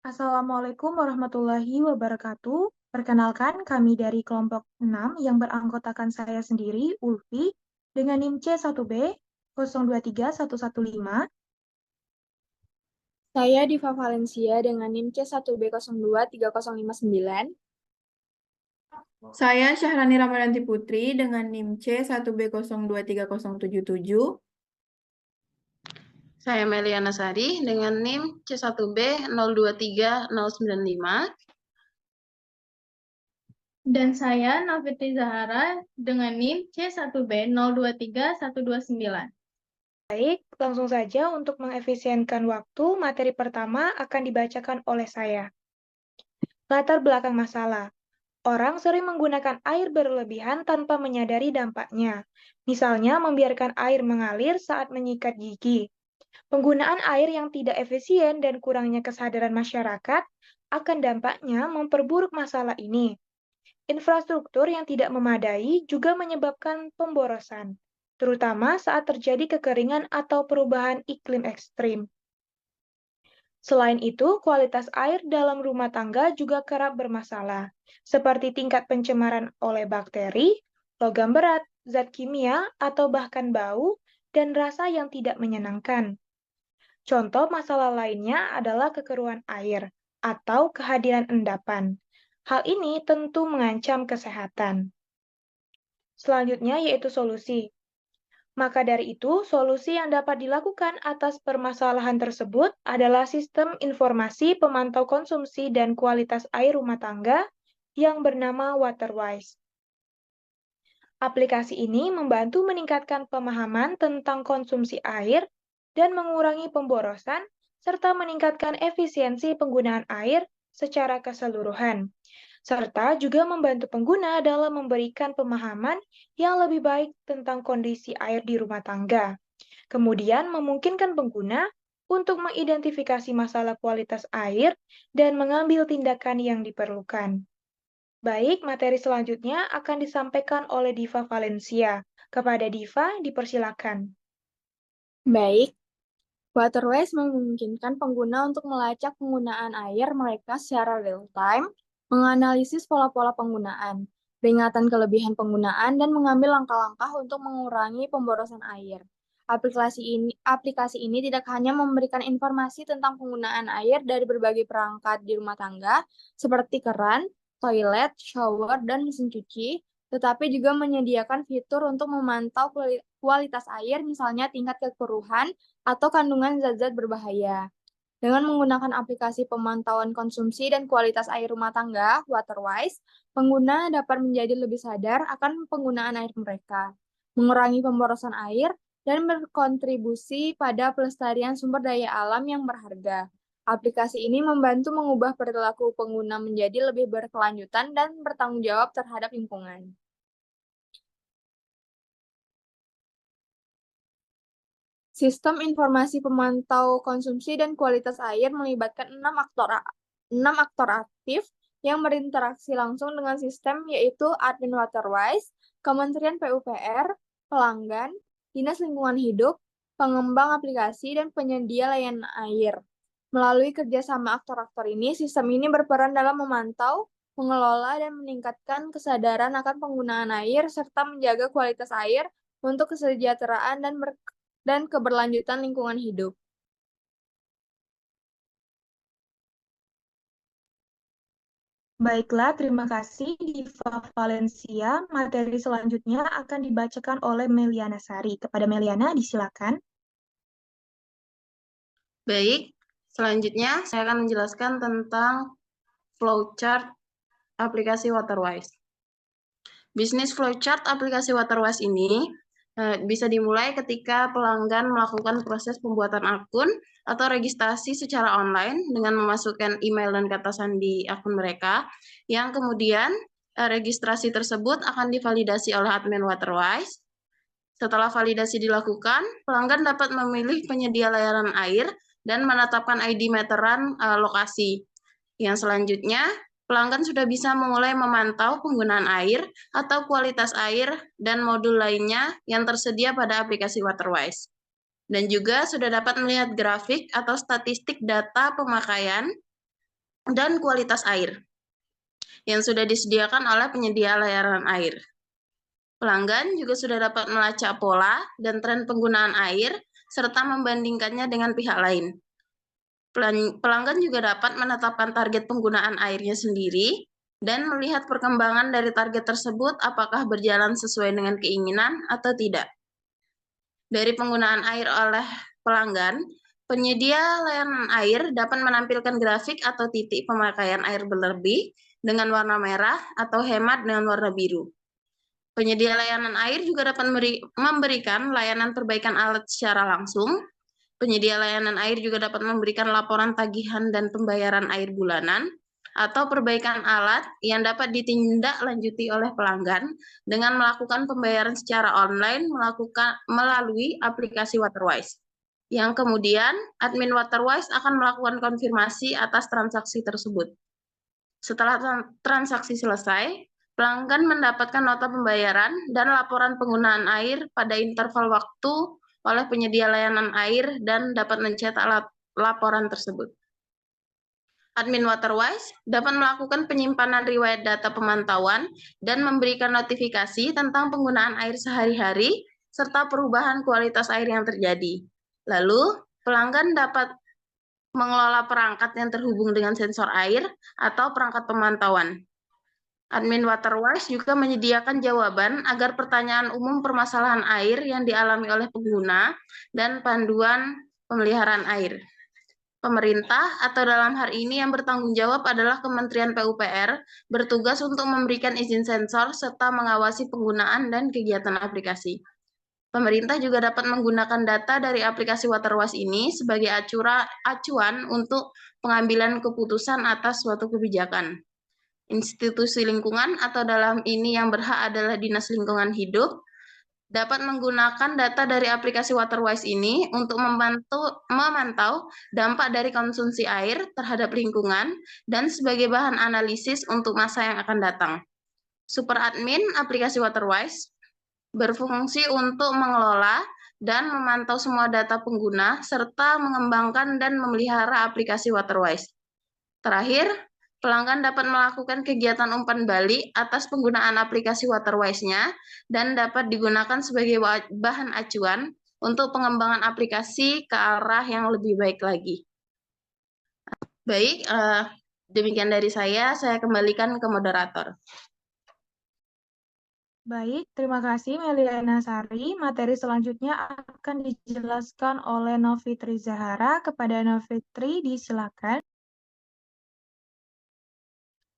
Assalamualaikum warahmatullahi wabarakatuh. Perkenalkan, kami dari kelompok 6 yang beranggotakan saya sendiri, Ulfi, dengan NIM C1B 023115. Saya Diva Valencia dengan NIM C1B023059. Saya Syahrani Ramadanti Putri dengan NIM C1B023077. Saya Meliana Sari dengan NIM C1B023095. Dan saya Nafitri Zahara dengan NIM C1B023129. Baik, langsung saja untuk mengefisienkan waktu, materi pertama akan dibacakan oleh saya. Latar belakang masalah. Orang sering menggunakan air berlebihan tanpa menyadari dampaknya. Misalnya, membiarkan air mengalir saat menyikat gigi. Penggunaan air yang tidak efisien dan kurangnya kesadaran masyarakat akan dampaknya memperburuk masalah ini. Infrastruktur yang tidak memadai juga menyebabkan pemborosan, terutama saat terjadi kekeringan atau perubahan iklim ekstrim. Selain itu, kualitas air dalam rumah tangga juga kerap bermasalah, seperti tingkat pencemaran oleh bakteri, logam berat, zat kimia, atau bahkan bau dan rasa yang tidak menyenangkan. Contoh masalah lainnya adalah kekeruhan air atau kehadiran endapan. Hal ini tentu mengancam kesehatan. Selanjutnya yaitu solusi. Maka dari itu, solusi yang dapat dilakukan atas permasalahan tersebut adalah sistem informasi pemantau konsumsi dan kualitas air rumah tangga yang bernama Waterwise. Aplikasi ini membantu meningkatkan pemahaman tentang konsumsi air dan mengurangi pemborosan, serta meningkatkan efisiensi penggunaan air secara keseluruhan, serta juga membantu pengguna dalam memberikan pemahaman yang lebih baik tentang kondisi air di rumah tangga. Kemudian memungkinkan pengguna untuk mengidentifikasi masalah kualitas air dan mengambil tindakan yang diperlukan. Baik, materi selanjutnya akan disampaikan oleh Diva Valencia. Kepada Diva, dipersilakan. Baik, Waterwise memungkinkan pengguna untuk melacak penggunaan air mereka secara real-time, menganalisis pola-pola penggunaan, peringatan kelebihan penggunaan, dan mengambil langkah-langkah untuk mengurangi pemborosan air. Aplikasi ini tidak hanya memberikan informasi tentang penggunaan air dari berbagai perangkat di rumah tangga, seperti keran, toilet, shower, dan mesin cuci, tetapi juga menyediakan fitur untuk memantau kualitas air, misalnya tingkat kekeruhan atau kandungan zat-zat berbahaya. Dengan menggunakan aplikasi pemantauan konsumsi dan kualitas air rumah tangga, Waterwise, pengguna dapat menjadi lebih sadar akan penggunaan air mereka, mengurangi pemborosan air, dan berkontribusi pada pelestarian sumber daya alam yang berharga. Aplikasi ini membantu mengubah perilaku pengguna menjadi lebih berkelanjutan dan bertanggung jawab terhadap lingkungan. Sistem informasi pemantau konsumsi dan kualitas air melibatkan 6 aktor aktif yang berinteraksi langsung dengan sistem, yaitu admin Waterwise, Kementerian PUPR, pelanggan, Dinas Lingkungan Hidup, pengembang aplikasi, dan penyedia layanan air. Melalui kerjasama aktor-aktor ini, sistem ini berperan dalam memantau, mengelola, dan meningkatkan kesadaran akan penggunaan air, serta menjaga kualitas air untuk kesejahteraan dan keberlanjutan lingkungan hidup. Baiklah, terima kasih Diva Valencia. Materi selanjutnya akan dibacakan oleh Meliana Sari. Kepada Meliana, disilakan. Baik, selanjutnya saya akan menjelaskan tentang flowchart aplikasi Waterwise. Bisnis flowchart aplikasi Waterwise ini bisa dimulai ketika pelanggan melakukan proses pembuatan akun atau registrasi secara online dengan memasukkan email dan kata sandi akun mereka, yang kemudian registrasi tersebut akan divalidasi oleh admin Waterwise. Setelah validasi dilakukan, pelanggan dapat memilih penyedia layanan air dan menetapkan ID meteran lokasi. Yang selanjutnya, pelanggan sudah bisa mulai memantau penggunaan air atau kualitas air dan modul lainnya yang tersedia pada aplikasi Waterwise. Dan juga sudah dapat melihat grafik atau statistik data pemakaian dan kualitas air yang sudah disediakan oleh penyedia layanan air. Pelanggan juga sudah dapat melacak pola dan tren penggunaan air serta membandingkannya dengan pihak lain. Pelanggan juga dapat menetapkan target penggunaan airnya sendiri dan melihat perkembangan dari target tersebut apakah berjalan sesuai dengan keinginan atau tidak. Dari penggunaan air oleh pelanggan, penyedia layanan air dapat menampilkan grafik atau titik pemakaian air berlebih dengan warna merah atau hemat dengan warna biru. Penyedia layanan air juga dapat memberikan layanan perbaikan alat secara langsung. Penyedia layanan air juga dapat memberikan laporan tagihan dan pembayaran air bulanan atau perbaikan alat yang dapat ditindaklanjuti oleh pelanggan dengan melakukan pembayaran secara online melalui aplikasi Waterwise. Yang kemudian, admin Waterwise akan melakukan konfirmasi atas transaksi tersebut. Setelah transaksi selesai, pelanggan mendapatkan nota pembayaran dan laporan penggunaan air pada interval waktu oleh penyedia layanan air dan dapat mencetak laporan tersebut. Admin Waterwise dapat melakukan penyimpanan riwayat data pemantauan dan memberikan notifikasi tentang penggunaan air sehari-hari serta perubahan kualitas air yang terjadi. Lalu, pelanggan dapat mengelola perangkat yang terhubung dengan sensor air atau perangkat pemantauan. Admin Waterwise juga menyediakan jawaban agar pertanyaan umum permasalahan air yang dialami oleh pengguna dan panduan pemeliharaan air. Pemerintah atau dalam hal ini yang bertanggung jawab adalah Kementerian PUPR bertugas untuk memberikan izin sensor serta mengawasi penggunaan dan kegiatan aplikasi. Pemerintah juga dapat menggunakan data dari aplikasi Waterwise ini sebagai acuan untuk pengambilan keputusan atas suatu kebijakan. Institusi lingkungan atau dalam ini yang berhak adalah Dinas Lingkungan Hidup dapat menggunakan data dari aplikasi Waterwise ini untuk memantau dampak dari konsumsi air terhadap lingkungan dan sebagai bahan analisis untuk masa yang akan datang. Super admin aplikasi Waterwise berfungsi untuk mengelola dan memantau semua data pengguna serta mengembangkan dan memelihara aplikasi Waterwise. Terakhir, pelanggan dapat melakukan kegiatan umpan balik atas penggunaan aplikasi Waterwise-nya dan dapat digunakan sebagai bahan acuan untuk pengembangan aplikasi ke arah yang lebih baik lagi. Baik, demikian dari saya kembalikan ke moderator. Baik, terima kasih Meliana Sari. Materi selanjutnya akan dijelaskan oleh Novitri Zahara. Kepada Novitri, disilakan.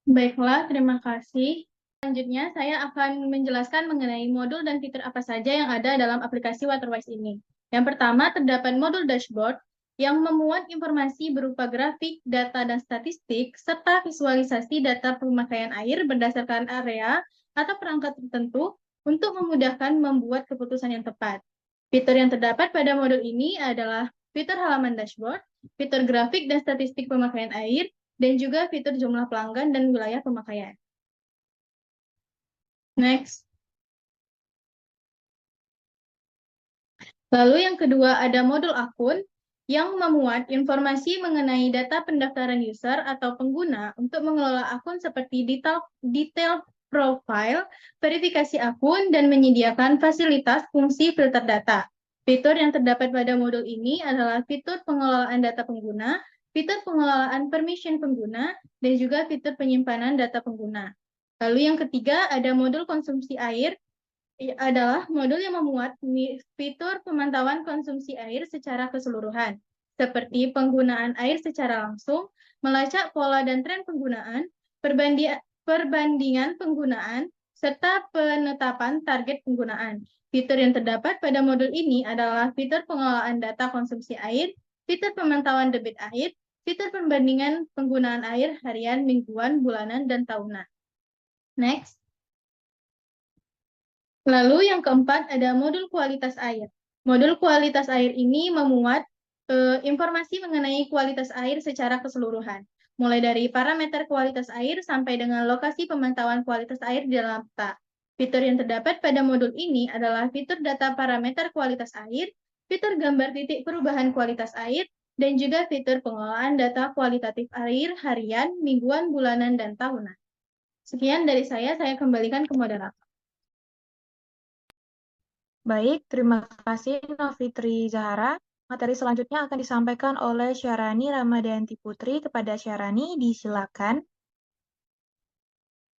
Baiklah, terima kasih. Selanjutnya, saya akan menjelaskan mengenai modul dan fitur apa saja yang ada dalam aplikasi Waterwise ini. Yang pertama, terdapat modul dashboard yang memuat informasi berupa grafik, data, dan statistik, serta visualisasi data pemakaian air berdasarkan area atau perangkat tertentu untuk memudahkan membuat keputusan yang tepat. Fitur yang terdapat pada modul ini adalah fitur halaman dashboard, fitur grafik dan statistik pemakaian air, dan juga fitur jumlah pelanggan dan wilayah pemakaian. Next. Lalu yang kedua ada modul akun yang memuat informasi mengenai data pendaftaran user atau pengguna untuk mengelola akun seperti detail profile, verifikasi akun, dan menyediakan fasilitas fungsi filter data. Fitur yang terdapat pada modul ini adalah fitur pengelolaan data pengguna, fitur pengelolaan permission pengguna, dan juga fitur penyimpanan data pengguna. Lalu yang ketiga ada modul konsumsi air, adalah modul yang memuat fitur pemantauan konsumsi air secara keseluruhan, seperti penggunaan air secara langsung, melacak pola dan tren penggunaan, perbandingan penggunaan, serta penetapan target penggunaan. Fitur yang terdapat pada modul ini adalah fitur pengelolaan data konsumsi air, fitur pemantauan debit air, fitur perbandingan penggunaan air harian, mingguan, bulanan, dan tahunan. Next. Lalu yang keempat ada modul kualitas air. Modul kualitas air ini memuat informasi mengenai kualitas air secara keseluruhan, mulai dari parameter kualitas air sampai dengan lokasi pemantauan kualitas air di dalam peta. Fitur yang terdapat pada modul ini adalah fitur data parameter kualitas air, fitur gambar titik perubahan kualitas air, dan juga fitur pengelolaan data kualitatif air harian, mingguan, bulanan, dan tahunan. Sekian dari saya kembalikan ke moderator. Baik, terima kasih Novitri Zahara. Materi selanjutnya akan disampaikan oleh Syarani Ramadhanti Putri. Kepada Syarani, disilakan.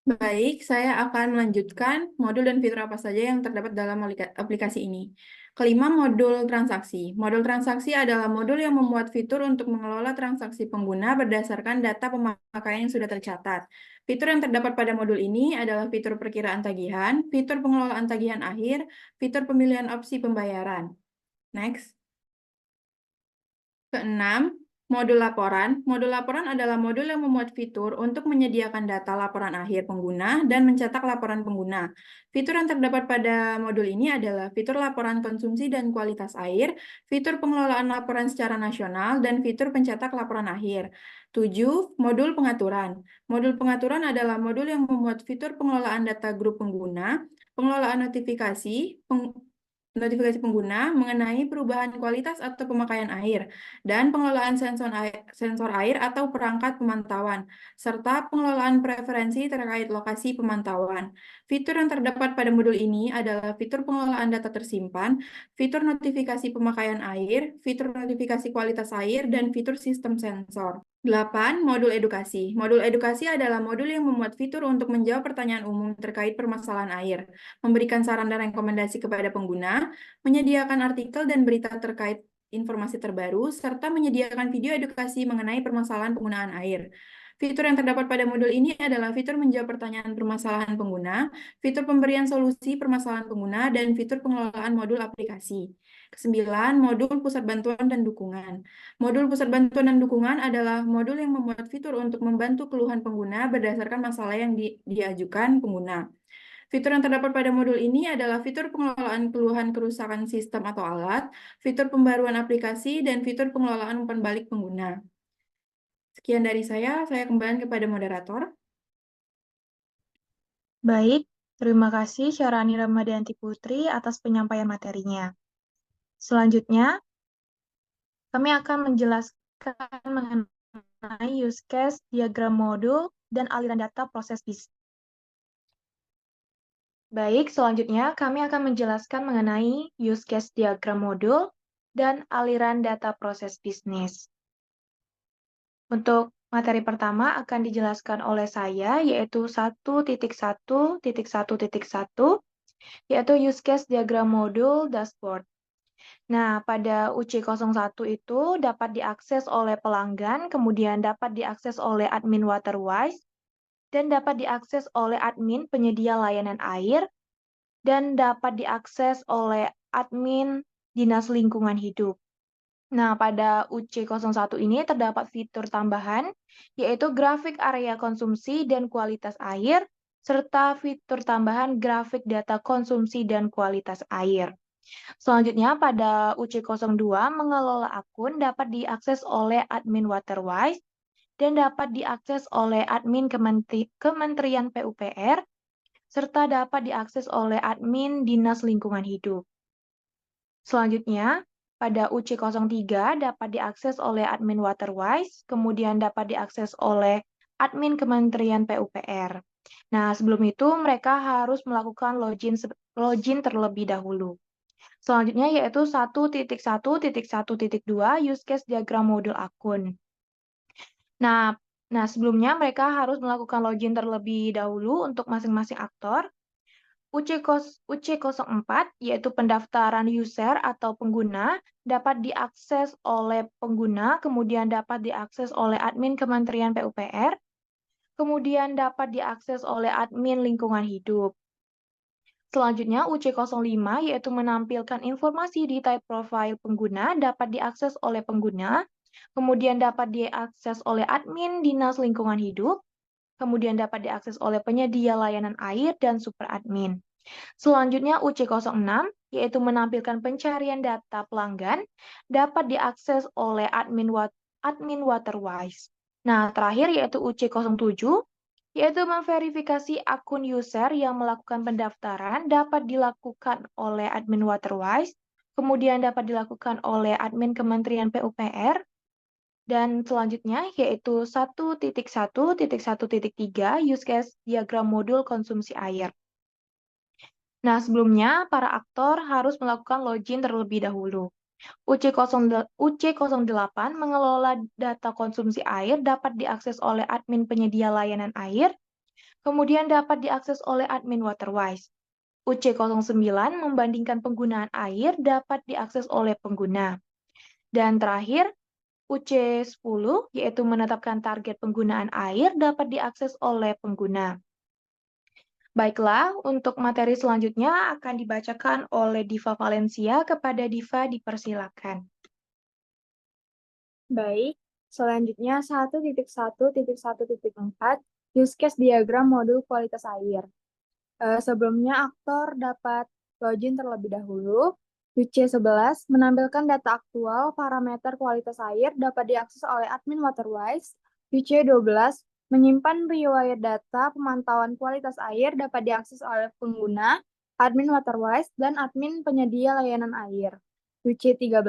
Baik, saya akan melanjutkan modul dan fitur apa saja yang terdapat dalam aplikasi ini. Kelima, modul transaksi. Modul transaksi adalah modul yang memuat fitur untuk mengelola transaksi pengguna berdasarkan data pemakaian yang sudah tercatat. Fitur yang terdapat pada modul ini adalah fitur perkiraan tagihan, fitur pengelolaan tagihan akhir, fitur pemilihan opsi pembayaran. Next. Keenam, modul laporan. Modul laporan adalah modul yang memuat fitur untuk menyediakan data laporan akhir pengguna dan mencetak laporan pengguna. Fitur yang terdapat pada modul ini adalah fitur laporan konsumsi dan kualitas air, fitur pengelolaan laporan secara nasional, dan fitur pencetak laporan akhir. 7. Modul pengaturan. Modul pengaturan adalah modul yang memuat fitur pengelolaan data grup pengguna, pengelolaan notifikasi pengguna mengenai perubahan kualitas atau pemakaian air, dan pengelolaan sensor air atau perangkat pemantauan, serta pengelolaan preferensi terkait lokasi pemantauan. Fitur yang terdapat pada modul ini adalah fitur pengelolaan data tersimpan, fitur notifikasi pemakaian air, fitur notifikasi kualitas air, dan fitur sistem sensor. 8. Modul edukasi. Modul edukasi adalah modul yang memuat fitur untuk menjawab pertanyaan umum terkait permasalahan air, memberikan saran dan rekomendasi kepada pengguna, menyediakan artikel dan berita terkait informasi terbaru, serta menyediakan video edukasi mengenai permasalahan penggunaan air. Fitur yang terdapat pada modul ini adalah fitur menjawab pertanyaan permasalahan pengguna, fitur pemberian solusi permasalahan pengguna, dan fitur pengelolaan modul aplikasi. Kesembilan, modul pusat bantuan dan dukungan. Modul pusat bantuan dan dukungan adalah modul yang memuat fitur untuk membantu keluhan pengguna berdasarkan masalah yang diajukan pengguna. Fitur yang terdapat pada modul ini adalah fitur pengelolaan keluhan kerusakan sistem atau alat, fitur pembaruan aplikasi, dan fitur pengelolaan umpan balik pengguna. Sekian dari saya kembalikan kepada moderator. Baik, terima kasih Syarani Ramadhanti Putri atas penyampaian materinya. Selanjutnya, kami akan menjelaskan mengenai use case, diagram modul, dan aliran data proses bisnis. Baik, selanjutnya kami akan menjelaskan mengenai use case diagram modul dan aliran data proses bisnis. Untuk materi pertama akan dijelaskan oleh saya, yaitu 1.1.1.1, yaitu use case diagram modul dashboard. Nah, pada UC01 itu dapat diakses oleh pelanggan, kemudian dapat diakses oleh admin Waterwise, dan dapat diakses oleh admin penyedia layanan air, dan dapat diakses oleh admin Dinas Lingkungan Hidup. Nah, pada UC01 ini terdapat fitur tambahan, yaitu grafik area konsumsi dan kualitas air, serta fitur tambahan grafik data konsumsi dan kualitas air. Selanjutnya, pada UC02, mengelola akun dapat diakses oleh admin Waterwise dan dapat diakses oleh admin Kementerian PUPR, serta dapat diakses oleh admin Dinas Lingkungan Hidup. Selanjutnya, pada UC03 dapat diakses oleh admin Waterwise, kemudian dapat diakses oleh admin Kementerian PUPR. Nah, sebelum itu mereka harus melakukan login terlebih dahulu. Selanjutnya yaitu 1.1.1.2 use case diagram modul akun. Nah, sebelumnya mereka harus melakukan login terlebih dahulu untuk masing-masing aktor. UC04 yaitu pendaftaran user atau pengguna dapat diakses oleh pengguna, kemudian dapat diakses oleh admin Kementerian PUPR, kemudian dapat diakses oleh admin lingkungan hidup. Selanjutnya UC05 yaitu menampilkan informasi di type profile pengguna dapat diakses oleh pengguna, kemudian dapat diakses oleh admin Dinas Lingkungan Hidup, kemudian dapat diakses oleh penyedia layanan air dan super admin. Selanjutnya UC06 yaitu menampilkan pencarian data pelanggan dapat diakses oleh admin Waterwise. Nah, terakhir yaitu UC07 yaitu memverifikasi akun user yang melakukan pendaftaran dapat dilakukan oleh admin Waterwise, kemudian dapat dilakukan oleh admin Kementerian PUPR, Dan selanjutnya yaitu 1.1.1.3 use case diagram modul konsumsi air. Nah, sebelumnya para aktor harus melakukan login terlebih dahulu. UC08 mengelola data konsumsi air dapat diakses oleh admin penyedia layanan air, kemudian dapat diakses oleh admin Waterwise. UC09 membandingkan penggunaan air dapat diakses oleh pengguna. Dan terakhir, UC10 yaitu menetapkan target penggunaan air dapat diakses oleh pengguna. Baiklah, untuk materi selanjutnya akan dibacakan oleh Diva Valencia. Kepada Diva dipersilakan. Baik, selanjutnya 1.1.1.4 use case diagram modul kualitas air. Sebelumnya aktor dapat login terlebih dahulu. UC11 menampilkan data aktual parameter kualitas air dapat diakses oleh admin Waterwise. UC12 menyimpan riwayat data pemantauan kualitas air dapat diakses oleh pengguna, admin Waterwise, dan admin penyedia layanan air. UC13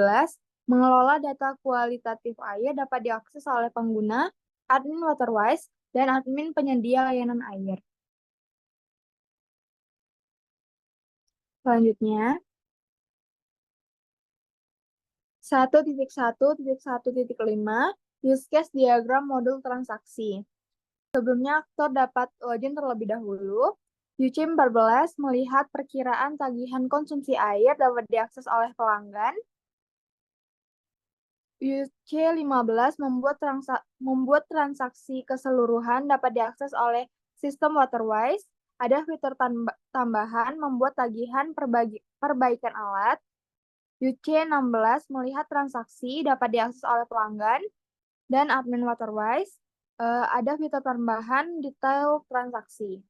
mengelola data kualitatif air dapat diakses oleh pengguna, admin Waterwise, dan admin penyedia layanan air. Selanjutnya, 1.1.1.5 use case diagram modul transaksi. Sebelumnya aktor dapat login terlebih dahulu. UC14 melihat perkiraan tagihan konsumsi air dapat diakses oleh pelanggan. UC15 membuat transaksi keseluruhan dapat diakses oleh sistem Waterwise. Ada fitur tambahan membuat tagihan perbaikan alat. UC16 melihat transaksi dapat diakses oleh pelanggan dan admin Waterwise. Ada fitur tambahan detail transaksi.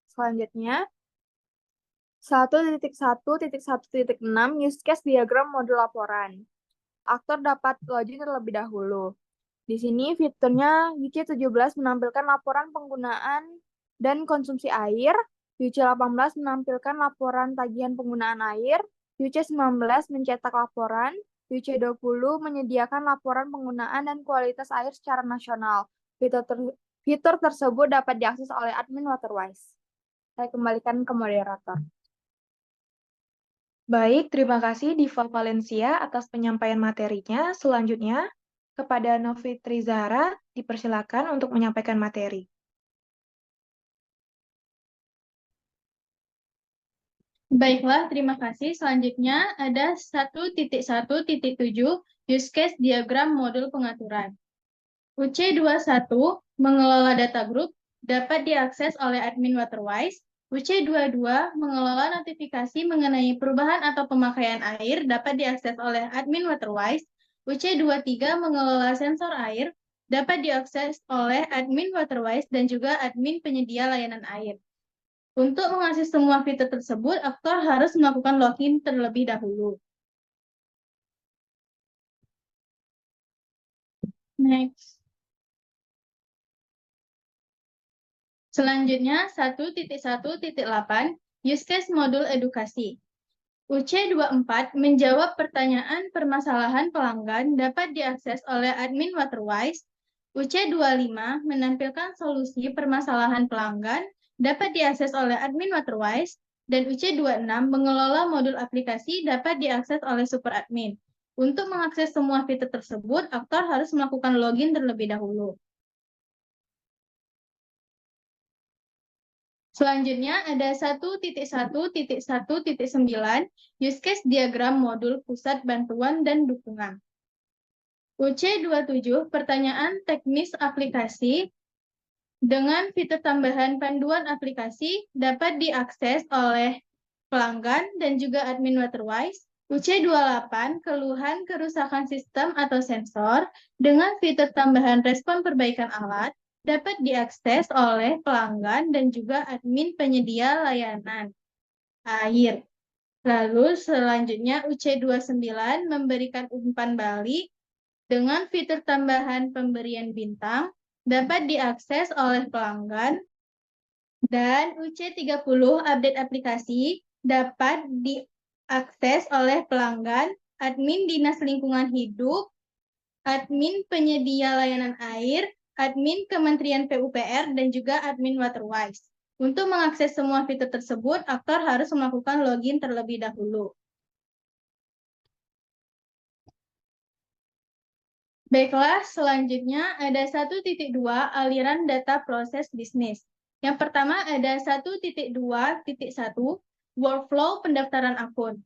Selanjutnya, 1.1.1.6 use case diagram modul laporan. Aktor dapat login terlebih dahulu. Di sini fiturnya UC17 menampilkan laporan penggunaan dan konsumsi air, UC18 menampilkan laporan tagihan penggunaan air, UC19 mencetak laporan, UC20 menyediakan laporan penggunaan dan kualitas air secara nasional. Fitur tersebut dapat diakses oleh admin Waterwise. Saya kembalikan ke moderator. Baik, terima kasih Diva Valencia atas penyampaian materinya. Selanjutnya, kepada Novitri Zahra, dipersilakan untuk menyampaikan materi. Baiklah, terima kasih. Selanjutnya ada 1.1.7 use case diagram modul pengaturan. UC21 mengelola data group dapat diakses oleh admin Waterwise. UC22 mengelola notifikasi mengenai perubahan atau pemakaian air dapat diakses oleh admin Waterwise. UC23 mengelola sensor air dapat diakses oleh admin Waterwise dan juga admin penyedia layanan air. Untuk mengakses semua fitur tersebut, aktor harus melakukan login terlebih dahulu. Next. Selanjutnya, 1.1.8 use case modul edukasi. UC24 menjawab pertanyaan permasalahan pelanggan dapat diakses oleh admin Waterwise. UC25 menampilkan solusi permasalahan pelanggan dapat diakses oleh admin Waterwise. Dan UC26 mengelola modul aplikasi dapat diakses oleh super admin. Untuk mengakses semua fitur tersebut, aktor harus melakukan login terlebih dahulu. Selanjutnya ada 1.1.1.9 use case diagram modul pusat bantuan dan dukungan. UC27 pertanyaan teknis aplikasi dengan fitur tambahan panduan aplikasi dapat diakses oleh pelanggan dan juga admin Waterwise. UC28 keluhan kerusakan sistem atau sensor dengan fitur tambahan respon perbaikan alat dapat diakses oleh pelanggan dan juga admin penyedia layanan air. Lalu selanjutnya UC29 memberikan umpan balik dengan fitur tambahan pemberian bintang dapat diakses oleh pelanggan. Dan UC30 update aplikasi dapat diakses oleh pelanggan, admin Dinas Lingkungan Hidup, admin penyedia layanan air, admin Kementerian PUPR, dan juga admin Waterwise. Untuk mengakses semua fitur tersebut, aktor harus melakukan login terlebih dahulu. Baiklah, selanjutnya ada 1.2 aliran data proses bisnis. Yang pertama ada 1.2.1 workflow pendaftaran akun.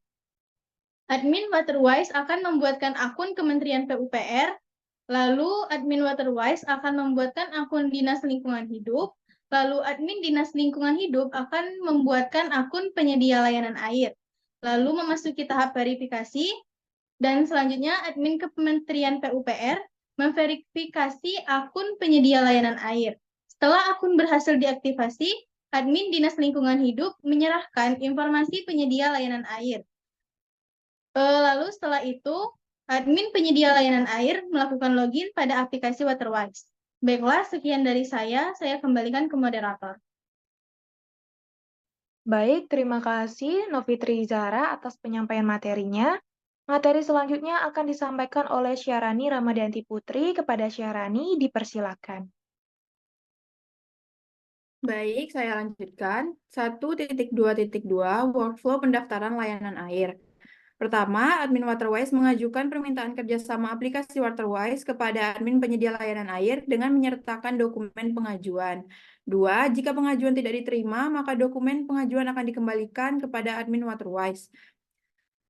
Admin Waterwise akan membuatkan akun Kementerian PUPR, lalu admin Waterwise akan membuatkan akun Dinas Lingkungan Hidup, lalu admin Dinas Lingkungan Hidup akan membuatkan akun penyedia layanan air, lalu memasuki tahap verifikasi, dan selanjutnya admin Kementerian PUPR memverifikasi akun penyedia layanan air. Setelah akun berhasil diaktifasi, admin Dinas Lingkungan Hidup menyerahkan informasi penyedia layanan air. Lalu setelah itu, admin penyedia layanan air melakukan login pada aplikasi Waterwise. Baiklah, sekian dari saya kembalikan ke moderator. Baik, terima kasih Novitri Zara atas penyampaian materinya. Materi selanjutnya akan disampaikan oleh Syarani Ramadhanti Putri. Kepada Syarani, dipersilakan. Baik, saya lanjutkan. 1.2.2 Workflow pendaftaran layanan air. Pertama, admin Waterwise mengajukan permintaan kerjasama aplikasi Waterwise kepada admin penyedia layanan air dengan menyertakan dokumen pengajuan. 2. Jika pengajuan tidak diterima, maka dokumen pengajuan akan dikembalikan kepada admin Waterwise.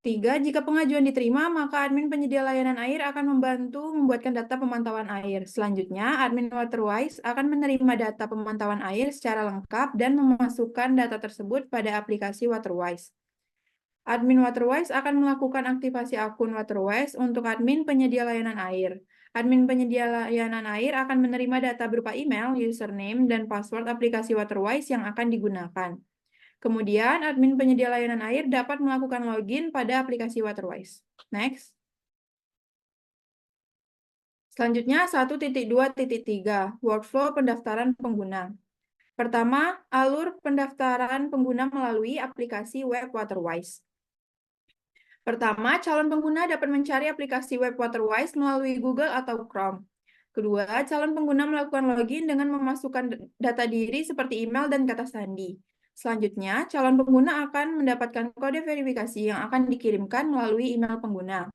3. Jika pengajuan diterima, maka admin penyedia layanan air akan membantu membuatkan data pemantauan air. Selanjutnya, admin Waterwise akan menerima data pemantauan air secara lengkap dan memasukkan data tersebut pada aplikasi Waterwise. Admin Waterwise akan melakukan aktivasi akun Waterwise untuk admin penyedia layanan air. Admin penyedia layanan air akan menerima data berupa email, username, dan password aplikasi Waterwise yang akan digunakan. Kemudian, admin penyedia layanan air dapat melakukan login pada aplikasi Waterwise. Next. Selanjutnya, 1.2.3 Workflow pendaftaran pengguna. Pertama, alur pendaftaran pengguna melalui aplikasi web Waterwise. Pertama, calon pengguna dapat mencari aplikasi web Waterwise melalui Google atau Chrome. Kedua, calon pengguna melakukan login dengan memasukkan data diri seperti email dan kata sandi. Selanjutnya, calon pengguna akan mendapatkan kode verifikasi yang akan dikirimkan melalui email pengguna.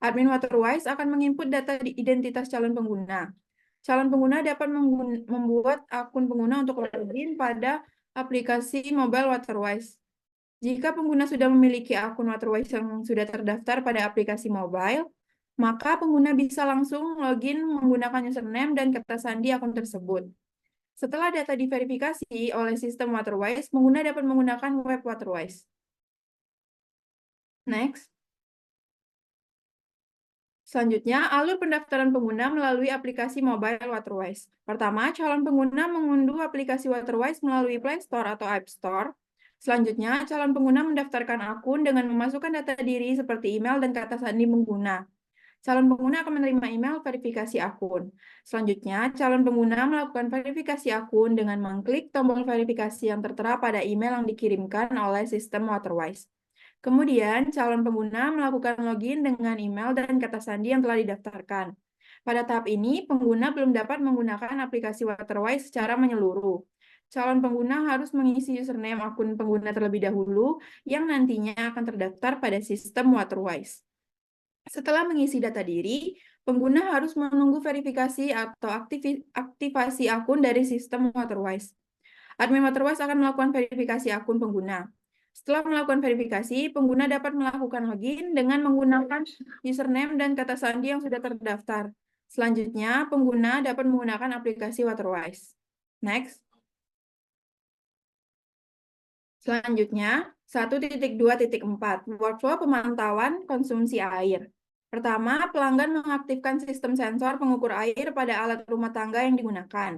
Admin Waterwise akan menginput data identitas calon pengguna. Calon pengguna dapat membuat akun pengguna untuk login pada aplikasi mobile Waterwise. Jika pengguna sudah memiliki akun Waterwise yang sudah terdaftar pada aplikasi mobile, maka pengguna bisa langsung login menggunakan username dan kata sandi akun tersebut. Setelah data diverifikasi oleh sistem Waterwise, pengguna dapat menggunakan web Waterwise. Next. Selanjutnya, alur pendaftaran pengguna melalui aplikasi mobile Waterwise. Pertama, calon pengguna mengunduh aplikasi Waterwise melalui Play Store atau App Store. Selanjutnya, calon pengguna mendaftarkan akun dengan memasukkan data diri seperti email dan kata sandi pengguna. Calon pengguna akan menerima email verifikasi akun. Selanjutnya, calon pengguna melakukan verifikasi akun dengan mengklik tombol verifikasi yang tertera pada email yang dikirimkan oleh sistem Waterwise. Kemudian, calon pengguna melakukan login dengan email dan kata sandi yang telah didaftarkan. Pada tahap ini, pengguna belum dapat menggunakan aplikasi Waterwise secara menyeluruh. Calon pengguna harus mengisi username akun pengguna terlebih dahulu yang nantinya akan terdaftar pada sistem Waterwise. Setelah mengisi data diri, pengguna harus menunggu verifikasi atau aktivasi akun dari sistem Waterwise. Admin Waterwise akan melakukan verifikasi akun pengguna. Setelah melakukan verifikasi, pengguna dapat melakukan login dengan menggunakan username dan kata sandi yang sudah terdaftar. Selanjutnya, pengguna dapat menggunakan aplikasi Waterwise. Next. Selanjutnya, 1.2.4 Workflow pemantauan konsumsi air. Pertama, pelanggan mengaktifkan sistem sensor pengukur air pada alat rumah tangga yang digunakan.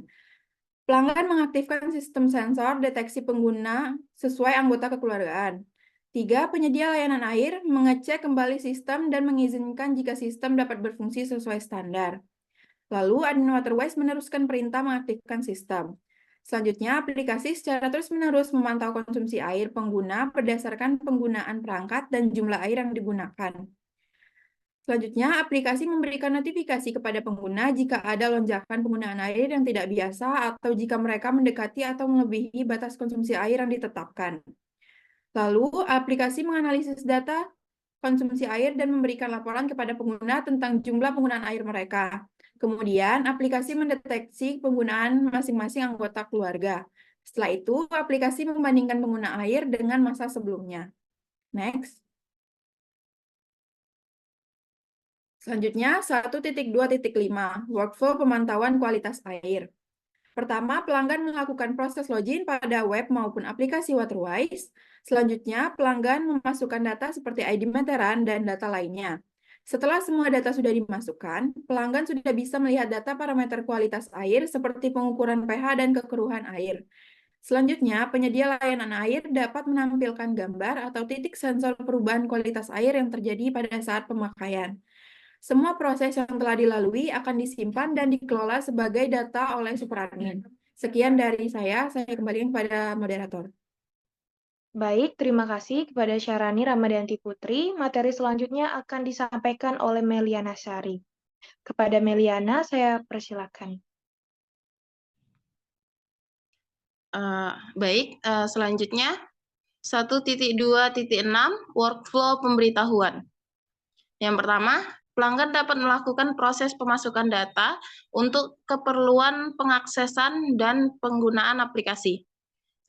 Pelanggan mengaktifkan sistem sensor deteksi pengguna sesuai anggota kekeluargaan. 3. Penyedia layanan air mengecek kembali sistem dan mengizinkan jika sistem dapat berfungsi sesuai standar. Lalu, admin Waterwise meneruskan perintah mengaktifkan sistem. Selanjutnya, aplikasi secara terus-menerus memantau konsumsi air pengguna berdasarkan penggunaan perangkat dan jumlah air yang digunakan. Selanjutnya, aplikasi memberikan notifikasi kepada pengguna jika ada lonjakan penggunaan air yang tidak biasa atau jika mereka mendekati atau melebihi batas konsumsi air yang ditetapkan. Lalu, aplikasi menganalisis data konsumsi air dan memberikan laporan kepada pengguna tentang jumlah penggunaan air mereka. Kemudian, aplikasi mendeteksi penggunaan masing-masing anggota keluarga. Setelah itu, aplikasi membandingkan pengguna air dengan masa sebelumnya. Next. Selanjutnya, 1.2.5, Workflow pemantauan kualitas air. Pertama, pelanggan melakukan proses login pada web maupun aplikasi Waterwise. Selanjutnya, pelanggan memasukkan data seperti ID meteran dan data lainnya. Setelah semua data sudah dimasukkan, pelanggan sudah bisa melihat data parameter kualitas air seperti pengukuran pH dan kekeruhan air. Selanjutnya, penyedia layanan air dapat menampilkan gambar atau titik sensor perubahan kualitas air yang terjadi pada saat pemakaian. Semua proses yang telah dilalui akan disimpan dan dikelola sebagai data oleh superadmin. Sekian dari saya kembalikan kepada moderator. Baik, terima kasih kepada Syarani Ramadhanti Putri. Materi selanjutnya akan disampaikan oleh Meliana Sari. Kepada Meliana, saya persilakan. Baik, selanjutnya 1.2.6 Workflow pemberitahuan. Yang pertama, pelanggan dapat melakukan proses pemasukan data untuk keperluan pengaksesan dan penggunaan aplikasi.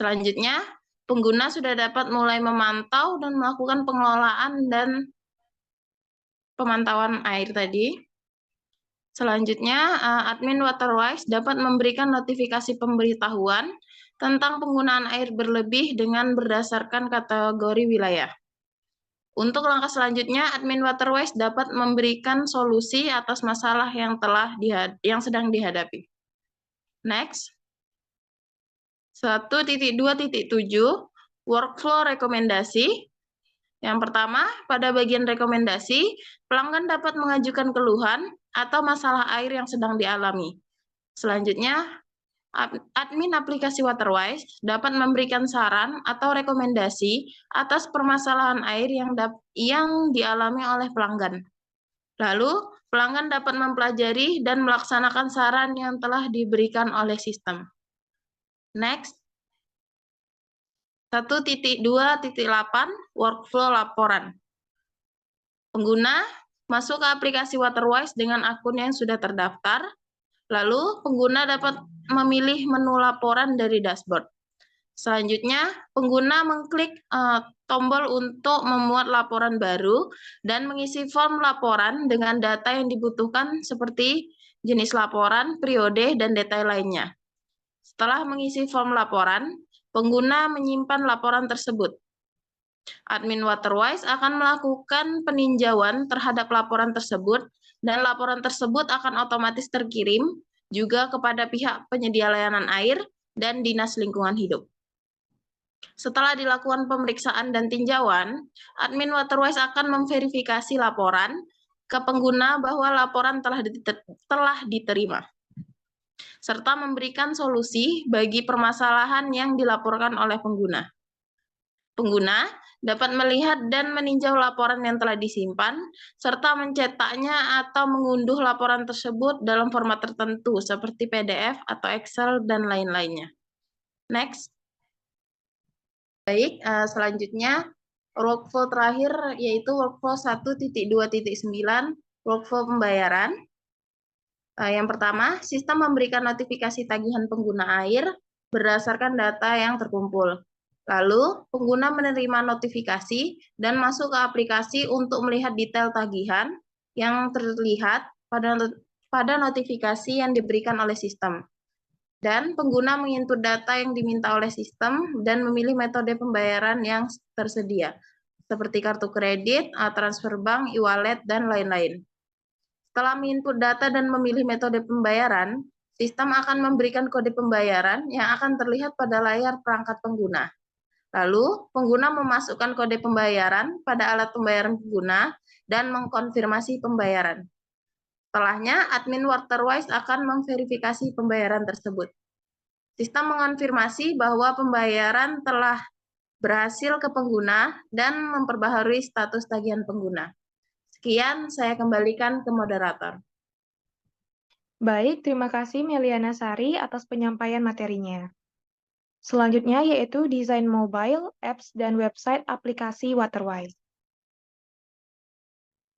Selanjutnya, pengguna sudah dapat mulai memantau dan melakukan pengelolaan dan pemantauan air tadi. Selanjutnya, admin Waterwise dapat memberikan notifikasi pemberitahuan tentang penggunaan air berlebih dengan berdasarkan kategori wilayah. Untuk langkah selanjutnya, admin Waterwise dapat memberikan solusi atas masalah yang sedang dihadapi. Next. 1.2.7 Workflow rekomendasi. Yang pertama, pada bagian rekomendasi, pelanggan dapat mengajukan keluhan atau masalah air yang sedang dialami. Selanjutnya, admin aplikasi Waterwise dapat memberikan saran atau rekomendasi atas permasalahan air yang dialami oleh pelanggan. Lalu, pelanggan dapat mempelajari dan melaksanakan saran yang telah diberikan oleh sistem. Next. 1.2.8 Workflow laporan. Pengguna masuk ke aplikasi Waterwise dengan akun yang sudah terdaftar. Lalu, pengguna dapat memilih menu laporan dari dashboard. Selanjutnya, pengguna mengklik tombol untuk memuat laporan baru dan mengisi form laporan dengan data yang dibutuhkan seperti jenis laporan, periode, dan detail lainnya. Setelah mengisi form laporan, pengguna menyimpan laporan tersebut. Admin Waterwise akan melakukan peninjauan terhadap laporan tersebut dan laporan tersebut akan otomatis terkirim juga kepada pihak penyedia layanan air dan Dinas Lingkungan Hidup. Setelah dilakukan pemeriksaan dan tinjauan, admin Waterwise akan memverifikasi laporan ke pengguna bahwa laporan telah diterima, serta memberikan solusi bagi permasalahan yang dilaporkan oleh pengguna. Pengguna dapat melihat dan meninjau laporan yang telah disimpan, serta mencetaknya atau mengunduh laporan tersebut dalam format tertentu, seperti PDF atau Excel, dan lain-lainnya. Next. Baik, selanjutnya workflow terakhir yaitu workflow 1.2.9, workflow pembayaran. Yang pertama, sistem memberikan notifikasi tagihan pengguna air berdasarkan data yang terkumpul. Lalu, pengguna menerima notifikasi dan masuk ke aplikasi untuk melihat detail tagihan yang terlihat pada notifikasi yang diberikan oleh sistem. Dan pengguna menginput data yang diminta oleh sistem dan memilih metode pembayaran yang tersedia, seperti kartu kredit, transfer bank, e-wallet, dan lain-lain. Setelah menginput data dan memilih metode pembayaran, sistem akan memberikan kode pembayaran yang akan terlihat pada layar perangkat pengguna. Lalu, pengguna memasukkan kode pembayaran pada alat pembayaran pengguna dan mengkonfirmasi pembayaran. Setelahnya, admin Waterwise akan memverifikasi pembayaran tersebut. Sistem mengonfirmasi bahwa pembayaran telah berhasil ke pengguna dan memperbaharui status tagihan pengguna. Sekian, saya kembalikan ke moderator. Baik, terima kasih Meliana Sari atas penyampaian materinya. Selanjutnya yaitu desain mobile, apps, dan website aplikasi Waterwise.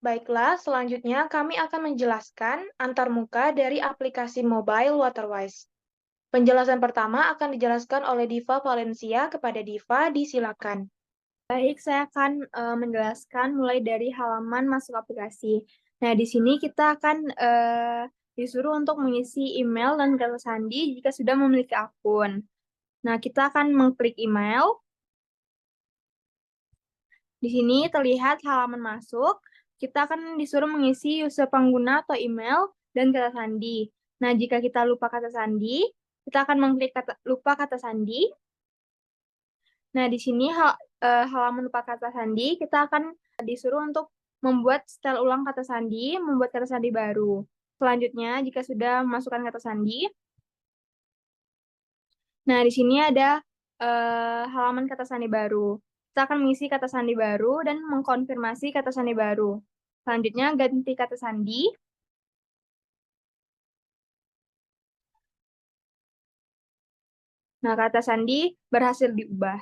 Baiklah, selanjutnya kami akan menjelaskan antarmuka dari aplikasi mobile Waterwise. Penjelasan pertama akan dijelaskan oleh Diva Valencia. Kepada Diva, disilakan. Baik, saya akan menjelaskan mulai dari halaman masuk aplikasi. Nah, di sini kita akan disuruh untuk mengisi email dan kata sandi jika sudah memiliki akun. Nah, kita akan mengklik email. Di sini terlihat halaman masuk. Kita akan disuruh mengisi user pengguna atau email dan kata sandi. Nah, jika kita lupa kata sandi, kita akan mengklik lupa kata sandi. Nah, di sini halaman lupa kata sandi, kita akan disuruh untuk membuat setel ulang kata sandi, membuat kata sandi baru. Selanjutnya, jika sudah memasukkan kata sandi, nah di sini ada halaman kata sandi baru. Kita akan mengisi kata sandi baru dan mengkonfirmasi kata sandi baru. Selanjutnya, ganti kata sandi. Nah, kata sandi berhasil diubah.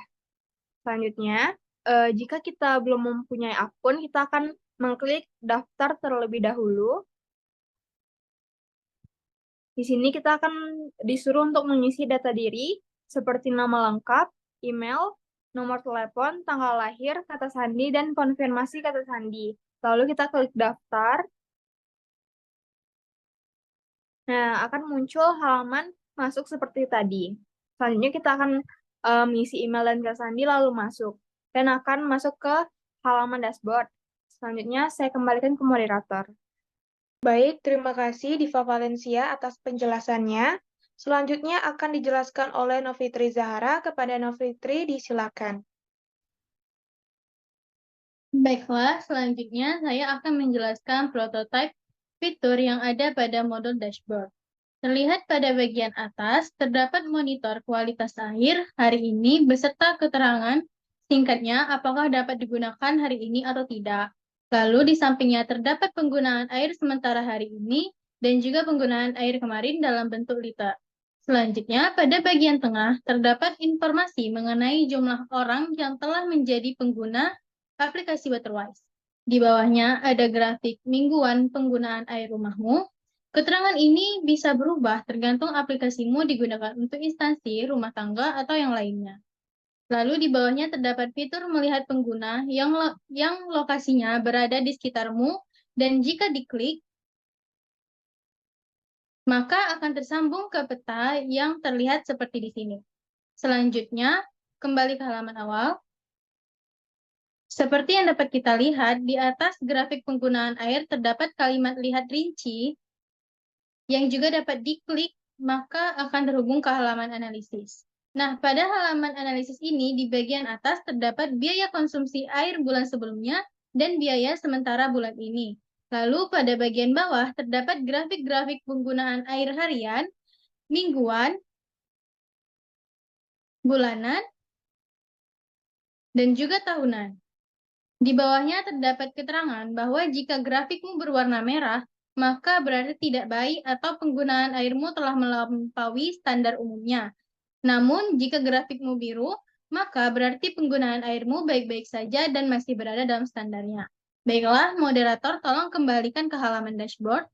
Selanjutnya, jika kita belum mempunyai akun, kita akan mengklik daftar terlebih dahulu. Di sini kita akan disuruh untuk mengisi data diri, seperti nama lengkap, email, nomor telepon, tanggal lahir, kata sandi, dan konfirmasi kata sandi. Lalu kita klik daftar. Nah, akan muncul halaman masuk seperti tadi. Selanjutnya kita akan mengisi email dan kata sandi lalu masuk. Dan akan masuk ke halaman dashboard. Selanjutnya saya kembalikan ke moderator. Baik, terima kasih Diva Valencia atas penjelasannya. Selanjutnya akan dijelaskan oleh Novitri Zahara. Kepada Novitri, disilakan. Baiklah, selanjutnya saya akan menjelaskan prototipe fitur yang ada pada modul dashboard. Terlihat pada bagian atas, terdapat monitor kualitas air hari ini beserta keterangan singkatnya apakah dapat digunakan hari ini atau tidak. Lalu di sampingnya terdapat penggunaan air sementara hari ini dan juga penggunaan air kemarin dalam bentuk liter. Selanjutnya, pada bagian tengah terdapat informasi mengenai jumlah orang yang telah menjadi pengguna aplikasi Waterwise. Di bawahnya ada grafik mingguan penggunaan air rumahmu. Keterangan ini bisa berubah tergantung aplikasimu digunakan untuk instansi, rumah tangga, atau yang lainnya. Lalu di bawahnya terdapat fitur melihat pengguna yang lokasinya berada di sekitarmu, dan jika diklik, maka akan tersambung ke peta yang terlihat seperti di sini. Selanjutnya, kembali ke halaman awal. Seperti yang dapat kita lihat, di atas grafik penggunaan air terdapat kalimat lihat rinci yang juga dapat diklik, maka akan terhubung ke halaman analisis. Nah, pada halaman analisis ini, di bagian atas terdapat biaya konsumsi air bulan sebelumnya dan biaya sementara bulan ini. Lalu pada bagian bawah terdapat grafik-grafik penggunaan air harian, mingguan, bulanan, dan juga tahunan. Di bawahnya terdapat keterangan bahwa jika grafikmu berwarna merah, maka berarti tidak baik atau penggunaan airmu telah melampaui standar umumnya. Namun, jika grafikmu biru, maka berarti penggunaan airmu baik-baik saja dan masih berada dalam standarnya. Baiklah, moderator, tolong kembalikan ke halaman dashboard.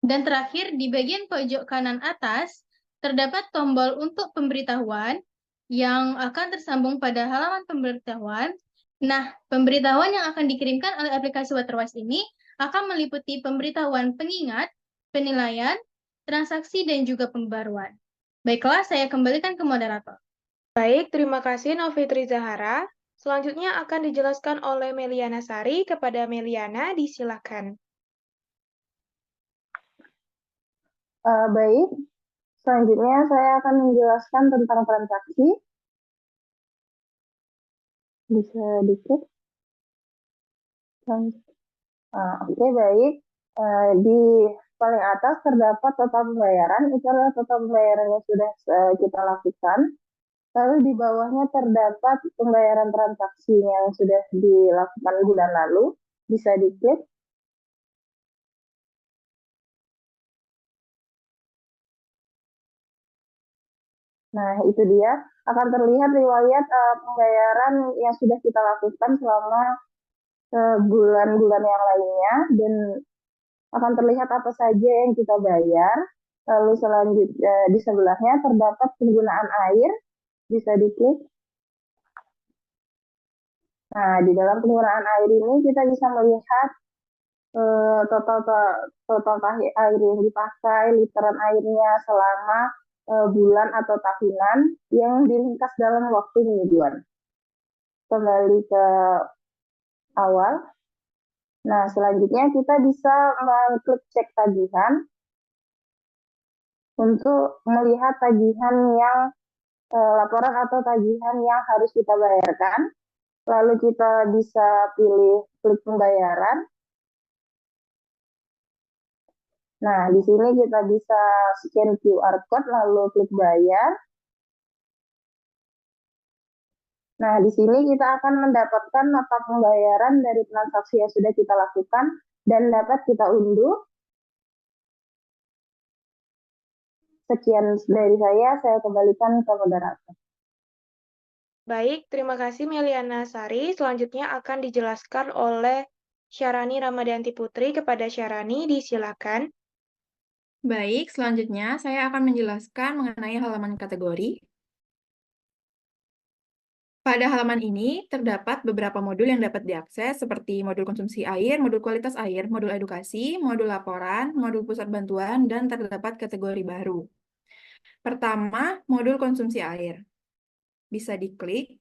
Dan terakhir, di bagian pojok kanan atas, terdapat tombol untuk pemberitahuan yang akan tersambung pada halaman pemberitahuan. Nah, pemberitahuan yang akan dikirimkan oleh aplikasi Waterwise ini akan meliputi pemberitahuan pengingat, penilaian, transaksi, dan juga pembaruan. Baiklah, saya kembalikan ke moderator. Baik, terima kasih Novitri Zahara. Selanjutnya akan dijelaskan oleh Meliana Sari. Kepada Meliana, disilakan. Baik, selanjutnya saya akan menjelaskan tentang transaksi. Bisa diklik. Oke, baik. Di paling atas terdapat total pembayaran. Itu adalah total pembayaran yang sudah kita lakukan. Lalu di bawahnya terdapat pembayaran transaksi yang sudah dilakukan bulan lalu. bisa diklik. Nah, itu dia akan terlihat riwayat pembayaran yang sudah kita lakukan selama bulan-bulan yang lainnya, dan akan terlihat apa saja yang kita bayar. Lalu selanjutnya di sebelahnya terdapat penggunaan air, bisa diklik. Nah, di dalam penggunaan air ini kita bisa melihat total air yang dipakai, literan airnya selama bulan atau tahunan yang diringkas dalam waktu mingguan. Kembali ke awal. Nah, selanjutnya kita bisa mengklik cek tagihan untuk melihat tagihan yang laporan atau tagihan yang harus kita bayarkan. Lalu kita bisa pilih klik pembayaran. Nah, di sini kita bisa scan QR code lalu klik bayar. Nah, di sini kita akan mendapatkan nota pembayaran dari transaksi yang sudah kita lakukan dan dapat kita unduh. Sekian dari saya kembalikan ke moderator. Baik, terima kasih Meliana Sari. Selanjutnya akan dijelaskan oleh Syarani Ramadhanti Putri. Kepada Syarani, disilakan. Baik, selanjutnya saya akan menjelaskan mengenai halaman kategori. Pada halaman ini terdapat beberapa modul yang dapat diakses seperti modul konsumsi air, modul kualitas air, modul edukasi, modul laporan, modul pusat bantuan, dan terdapat kategori baru. Pertama, modul konsumsi air. Bisa diklik.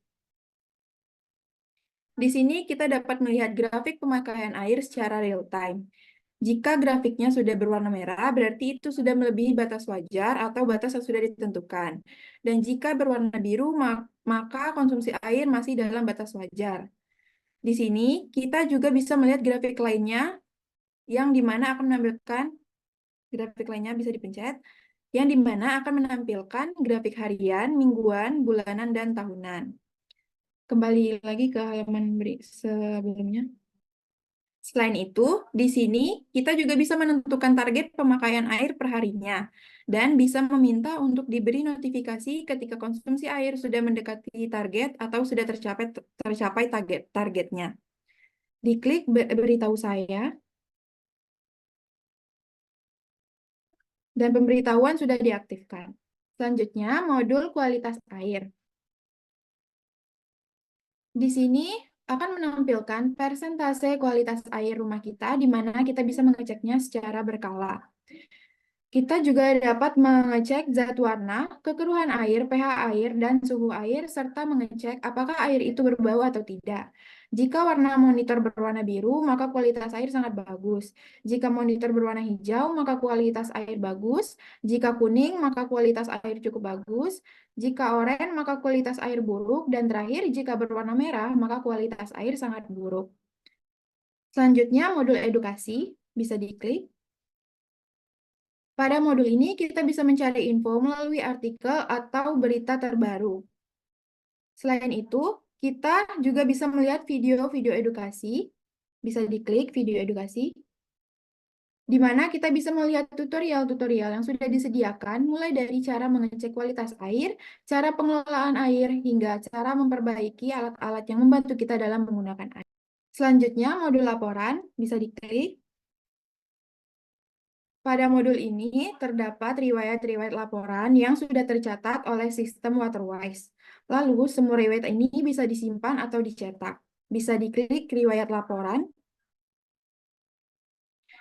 Di sini kita dapat melihat grafik pemakaian air secara real time. Jika grafiknya sudah berwarna merah, berarti itu sudah melebihi batas wajar atau batas yang sudah ditentukan. Dan jika berwarna biru, maka konsumsi air masih dalam batas wajar. Di sini, kita juga bisa melihat grafik lainnya, yang dimana akan menampilkan, grafik lainnya bisa dipencet, yang dimana akan menampilkan grafik harian, mingguan, bulanan, dan tahunan. Kembali lagi ke halaman sebelumnya. Selain itu, di sini kita juga bisa menentukan target pemakaian air per harinya dan bisa meminta untuk diberi notifikasi ketika konsumsi air sudah mendekati target atau sudah tercapai targetnya. Diklik beritahu saya, dan pemberitahuan sudah diaktifkan. Selanjutnya, modul kualitas air. Di sini akan menampilkan persentase kualitas air rumah kita, di mana kita bisa mengeceknya secara berkala. Kita juga dapat mengecek zat warna, kekeruhan air, pH air, dan suhu air, serta mengecek apakah air itu berbau atau tidak. Jika warna monitor berwarna biru, maka kualitas air sangat bagus. Jika monitor berwarna hijau, maka kualitas air bagus. Jika kuning, maka kualitas air cukup bagus. Jika oranye, maka kualitas air buruk. Dan terakhir, jika berwarna merah, maka kualitas air sangat buruk. Selanjutnya, modul edukasi. Bisa diklik. Pada modul ini, kita bisa mencari info melalui artikel atau berita terbaru. Selain itu, kita juga bisa melihat video-video edukasi. Bisa diklik video edukasi, di mana kita bisa melihat tutorial-tutorial yang sudah disediakan, mulai dari cara mengecek kualitas air, cara pengelolaan air, hingga cara memperbaiki alat-alat yang membantu kita dalam menggunakan air. Selanjutnya, modul laporan. Bisa diklik. Pada modul ini terdapat riwayat-riwayat laporan yang sudah tercatat oleh sistem Waterwise. Lalu, semua riwayat ini bisa disimpan atau dicetak. Bisa diklik riwayat laporan.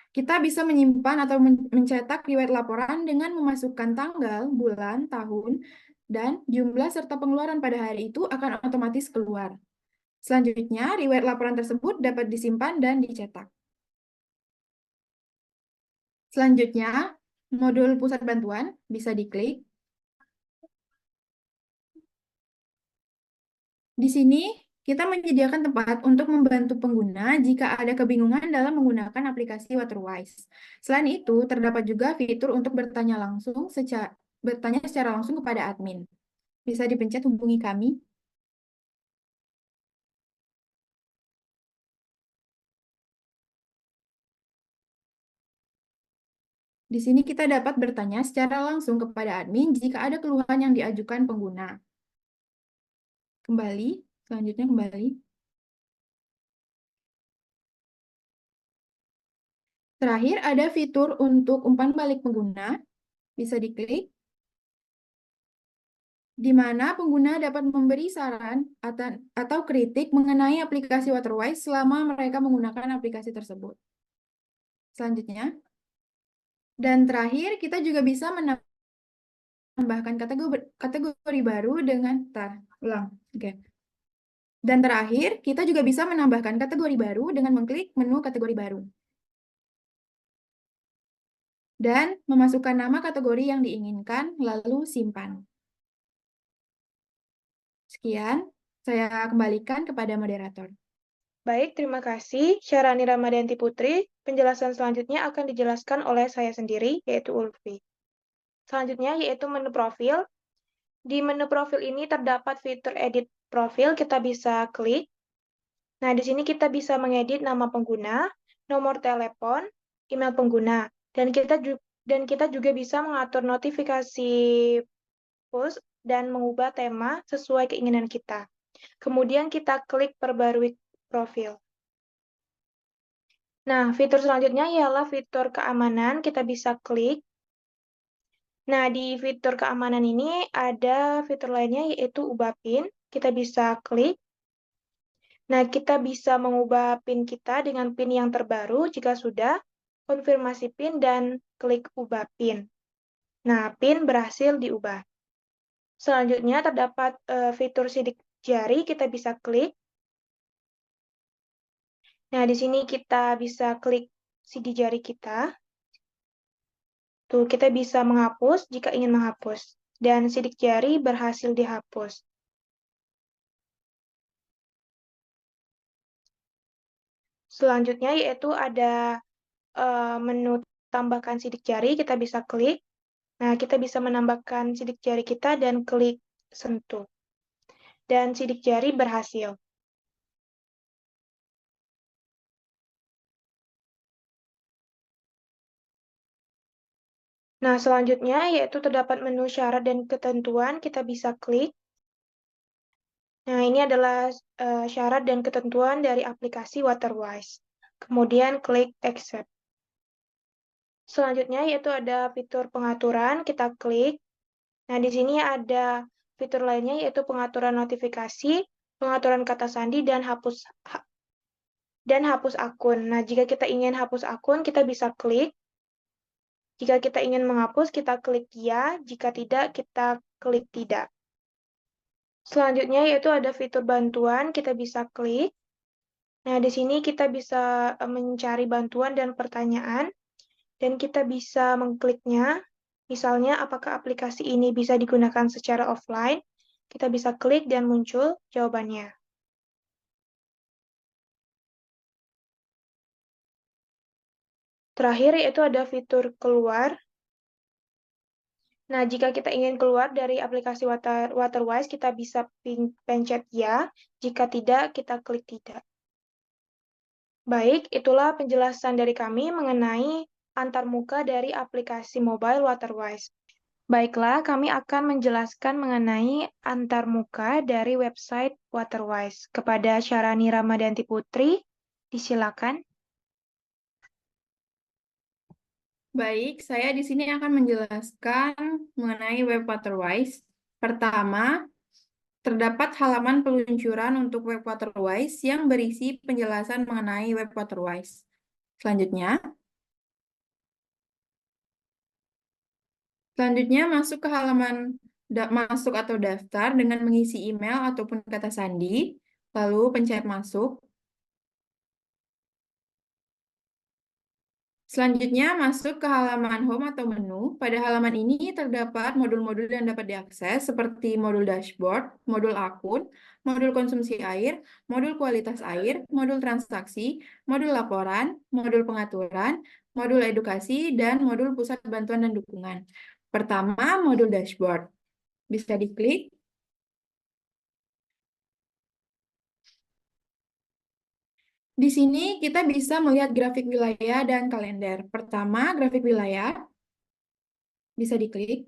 Kita bisa menyimpan atau mencetak riwayat laporan dengan memasukkan tanggal, bulan, tahun, dan jumlah serta pengeluaran pada hari itu akan otomatis keluar. Selanjutnya, riwayat laporan tersebut dapat disimpan dan dicetak. Selanjutnya, modul pusat bantuan bisa diklik. Di sini, kita menyediakan tempat untuk membantu pengguna jika ada kebingungan dalam menggunakan aplikasi Waterwise. Selain itu, terdapat juga fitur untuk bertanya secara langsung kepada admin. Bisa dipencet hubungi kami. Di sini kita dapat bertanya secara langsung kepada admin jika ada keluhan yang diajukan pengguna. Kembali, selanjutnya kembali. Terakhir, ada fitur untuk umpan balik pengguna. Bisa diklik. Di mana pengguna dapat memberi saran atau kritik mengenai aplikasi Waterwise selama mereka menggunakan aplikasi tersebut. Selanjutnya. Dan terakhir, kita juga bisa menambahkan kategori baru dengan Oke. Dan terakhir, kita juga bisa menambahkan kategori baru dengan mengklik menu kategori baru. Dan memasukkan nama kategori yang diinginkan, lalu simpan. Sekian, saya kembalikan kepada moderator. Baik, terima kasih. Syarani Ramadhanti Putri, penjelasan selanjutnya akan dijelaskan oleh saya sendiri, yaitu Ulfi. Selanjutnya, yaitu menu profil. Di menu profil ini terdapat fitur edit profil, kita bisa klik. Nah, di sini kita bisa mengedit nama pengguna, nomor telepon, email pengguna, dan kita juga bisa mengatur notifikasi push dan mengubah tema sesuai keinginan kita. Kemudian kita klik perbarui profil. Nah, fitur selanjutnya ialah fitur keamanan. Kita bisa klik. Nah, di fitur keamanan ini ada fitur lainnya yaitu ubah PIN. Kita bisa klik. Nah, kita bisa mengubah PIN kita dengan PIN yang terbaru jika sudah, konfirmasi PIN dan klik ubah PIN. Nah, PIN berhasil diubah. Selanjutnya terdapat fitur sidik jari, kita bisa klik. Nah, di sini kita bisa klik sidik jari kita. Tuh, kita bisa menghapus jika ingin menghapus. Dan sidik jari berhasil dihapus. Selanjutnya yaitu ada menu tambahkan sidik jari, kita bisa klik. Nah, kita bisa menambahkan sidik jari kita dan klik sentuh. Dan sidik jari berhasil. Nah, selanjutnya yaitu terdapat menu syarat dan ketentuan, kita bisa klik. Nah, ini adalah syarat dan ketentuan dari aplikasi Waterwise. Kemudian klik accept. Selanjutnya yaitu ada fitur pengaturan, kita klik. Nah, di sini ada fitur lainnya yaitu pengaturan notifikasi, pengaturan kata sandi, dan hapus akun. Nah, jika kita ingin hapus akun, kita bisa klik. Jika kita ingin menghapus, kita klik ya. Jika tidak, kita klik tidak. Selanjutnya yaitu ada fitur bantuan, kita bisa klik. Nah, di sini kita bisa mencari bantuan dan pertanyaan, dan kita bisa mengkliknya. Misalnya, apakah aplikasi ini bisa digunakan secara offline? Kita bisa klik dan muncul jawabannya. Terakhir, yaitu ada fitur keluar. Nah, jika kita ingin keluar dari aplikasi Waterwise, kita bisa pencet ya. Jika tidak, kita klik tidak. Baik, itulah penjelasan dari kami mengenai antarmuka dari aplikasi mobile Waterwise. Baiklah, kami akan menjelaskan mengenai antarmuka dari website Waterwise. Kepada Syarani Ramadhanti Putri, disilakan. Baik, saya di sini akan menjelaskan mengenai web Waterwise. Pertama, terdapat halaman peluncuran untuk web Waterwise yang berisi penjelasan mengenai web Waterwise. Selanjutnya masuk ke halaman masuk atau daftar dengan mengisi email ataupun kata sandi, lalu pencet masuk. Selanjutnya masuk ke halaman home atau menu. Pada halaman ini terdapat modul-modul yang dapat diakses seperti modul dashboard, modul akun, modul konsumsi air, modul kualitas air, modul transaksi, modul laporan, modul pengaturan, modul edukasi, dan modul pusat bantuan dan dukungan. Pertama, modul dashboard. Bisa diklik. Di sini kita bisa melihat grafik wilayah dan kalender. Pertama, grafik wilayah. Bisa diklik.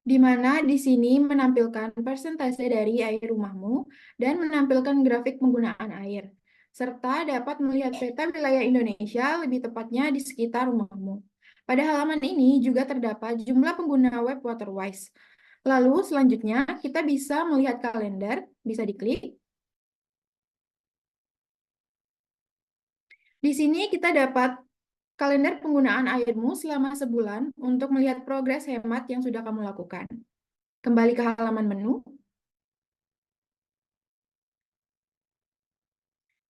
Di mana di sini menampilkan persentase dari air rumahmu dan menampilkan grafik penggunaan air, serta dapat melihat peta wilayah Indonesia, lebih tepatnya di sekitar rumahmu. Pada halaman ini juga terdapat jumlah pengguna web Waterwise. Lalu selanjutnya kita bisa melihat kalender, bisa diklik. Di sini kita dapat kalender penggunaan airmu selama sebulan untuk melihat progres hemat yang sudah kamu lakukan. Kembali ke halaman menu.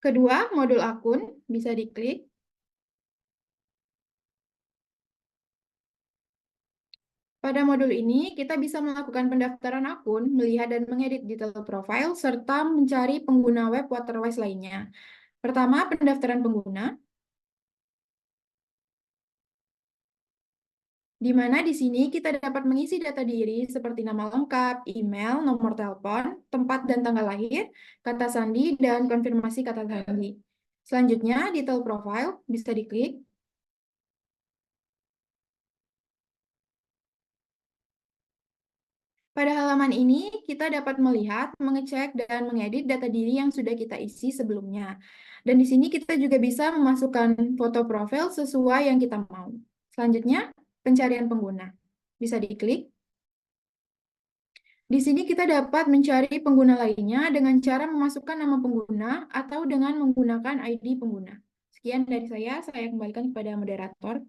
Kedua, modul akun bisa diklik. Pada modul ini, kita bisa melakukan pendaftaran akun, melihat dan mengedit detail profil, serta mencari pengguna web Waterwise lainnya. Pertama, pendaftaran pengguna, di mana di sini kita dapat mengisi data diri seperti nama lengkap, email, nomor telepon, tempat dan tanggal lahir, kata sandi, dan konfirmasi kata sandi. Selanjutnya, detail profile bisa diklik. Pada halaman ini, kita dapat melihat, mengecek, dan mengedit data diri yang sudah kita isi sebelumnya. Dan di sini kita juga bisa memasukkan foto profil sesuai yang kita mau. Selanjutnya, pencarian pengguna. Bisa diklik. Di sini kita dapat mencari pengguna lainnya dengan cara memasukkan nama pengguna atau dengan menggunakan ID pengguna. Sekian dari saya kembalikan kepada moderator.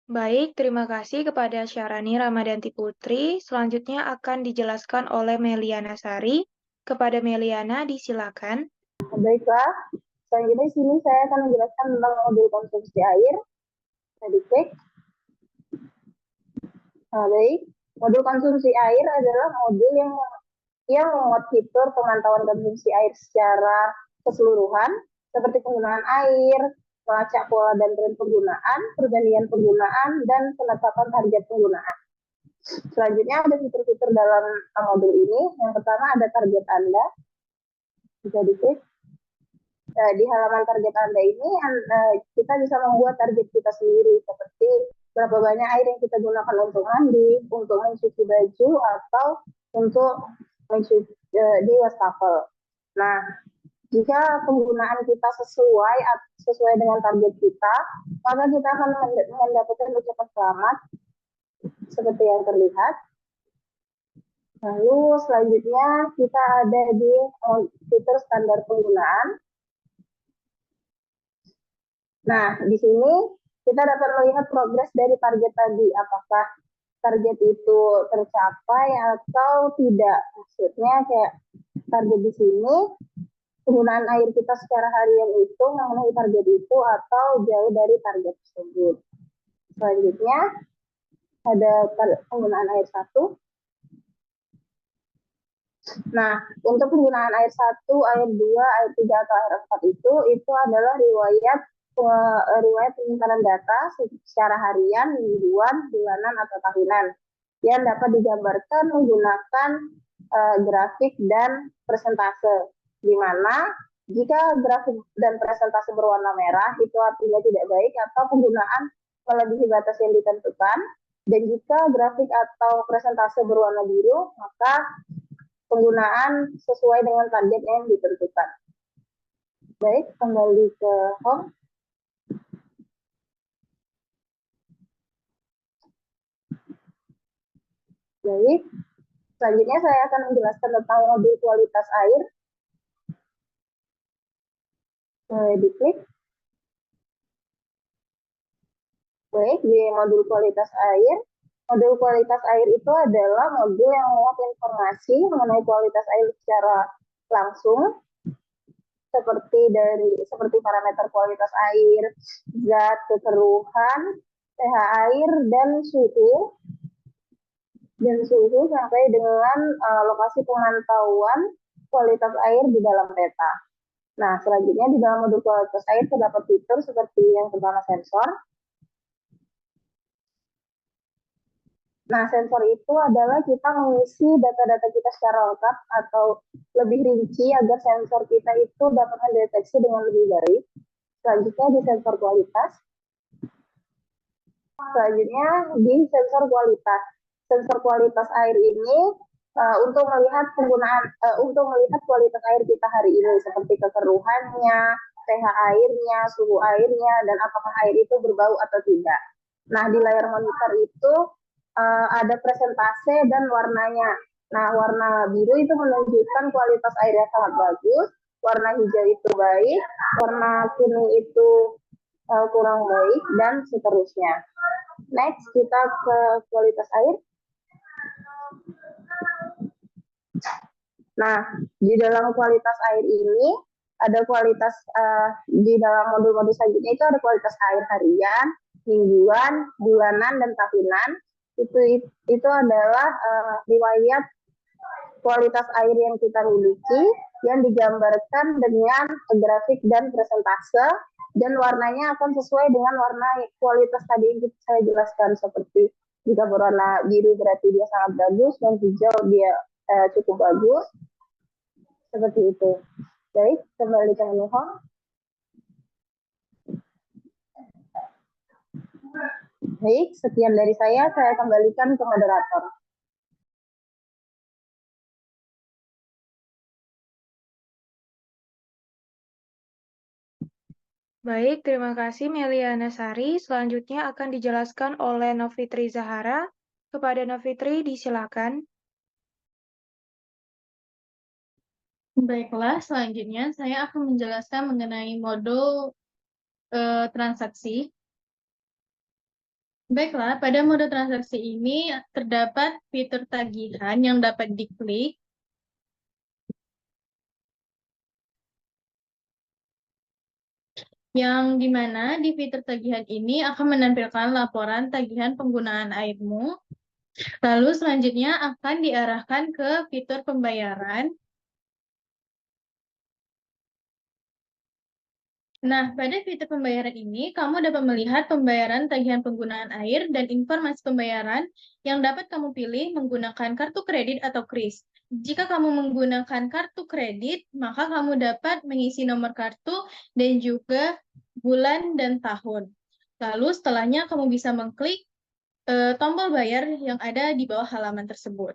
Baik, terima kasih kepada Syarani Ramadanti Putri. Selanjutnya akan dijelaskan oleh Meliana Sari. Kepada Meliana, disilakan. Baiklah, selanjutnya di sini saya akan menjelaskan tentang modul konsumsi air. Saya diklik. Nah, baik. Modul konsumsi air adalah modul yang memuat fitur pemantauan konsumsi air secara keseluruhan, seperti penggunaan air, melacak pola dan tren penggunaan, pergantian penggunaan, dan penetapan target penggunaan. Selanjutnya ada fitur-fitur dalam modul ini. Yang pertama ada target Anda. Bisa diklik. Di halaman target Anda ini, kita bisa membuat target kita sendiri, seperti berapa banyak air yang kita gunakan untuk mandi, untuk mencuci baju, atau untuk mencuci di wastafel. Nah, jika penggunaan kita sesuai dengan target kita, maka kita akan mendapatkan ucapan selamat seperti yang terlihat. Lalu selanjutnya kita ada di fitur standar penggunaan. Nah, di sini kita dapat melihat progres dari target tadi, apakah target itu tercapai atau tidak. Maksudnya kayak target di sini, penggunaan air kita secara harian itu memenuhi target itu atau jauh dari target tersebut. Selanjutnya ada penggunaan air 1. Nah, untuk penggunaan air 1, air 2, air 3, atau air 4 itu adalah riwayat penyimpanan data secara harian, mingguan, bulanan, atau tahunan yang dapat digambarkan menggunakan grafik dan persentase, di mana jika grafik dan persentase berwarna merah itu artinya tidak baik atau penggunaan melebihi batas yang ditentukan, dan jika grafik atau persentase berwarna biru maka penggunaan sesuai dengan target yang ditentukan. Baik, kembali ke home. Baik, selanjutnya saya akan menjelaskan tentang modul kualitas air. Diklik. Baik, di modul kualitas air. Modul kualitas air itu adalah modul yang memuat informasi mengenai kualitas air secara langsung, seperti parameter kualitas air, zat kekeruhan, pH air, dan suhu sampai dengan lokasi pemantauan kualitas air di dalam peta. Nah, selanjutnya di dalam modul kualitas air terdapat fitur seperti yang pertama sensor. Nah, sensor itu adalah kita mengisi data-data kita secara lengkap atau lebih rinci agar sensor kita itu dapat mendeteksi dengan lebih baik. Selanjutnya di sensor kualitas. Selanjutnya di sensor kualitas. Sensor kualitas air ini untuk melihat untuk melihat kualitas air kita hari ini seperti kekeruhannya, pH airnya, suhu airnya, dan apakah air itu berbau atau tidak. Nah, di layar monitor itu ada presentase dan warnanya. Nah, warna biru itu menunjukkan kualitas air yang sangat bagus, warna hijau itu baik, warna kuning itu kurang baik, dan seterusnya. Next, kita ke kualitas air. Nah, di dalam kualitas air ini, ada kualitas, di dalam modul-modul selanjutnya itu ada kualitas air harian, mingguan, bulanan, dan tahunan. Itu adalah riwayat kualitas air yang kita miliki yang digambarkan dengan grafik dan presentase, dan warnanya akan sesuai dengan warna kualitas tadi yang saya jelaskan, seperti jika berwarna biru berarti dia sangat bagus, dan hijau dia cukup bagus, seperti itu. Baik, kembali ke Nuhon. Baik, sekian dari saya kembalikan ke moderator. Baik, terima kasih Meliana Sari. Selanjutnya akan dijelaskan oleh Novitri Zahara. Kepada Novitri, disilakan. Baiklah, selanjutnya saya akan menjelaskan mengenai modul transaksi. Baiklah, pada mode transaksi ini terdapat fitur tagihan yang dapat diklik. Yang dimana di fitur tagihan ini akan menampilkan laporan tagihan penggunaan airmu. Lalu selanjutnya akan diarahkan ke fitur pembayaran. Nah, pada fitur pembayaran ini, kamu dapat melihat pembayaran tagihan penggunaan air dan informasi pembayaran yang dapat kamu pilih menggunakan kartu kredit atau kris. Jika kamu menggunakan kartu kredit, maka kamu dapat mengisi nomor kartu dan juga bulan dan tahun. Lalu setelahnya kamu bisa mengklik tombol bayar yang ada di bawah halaman tersebut.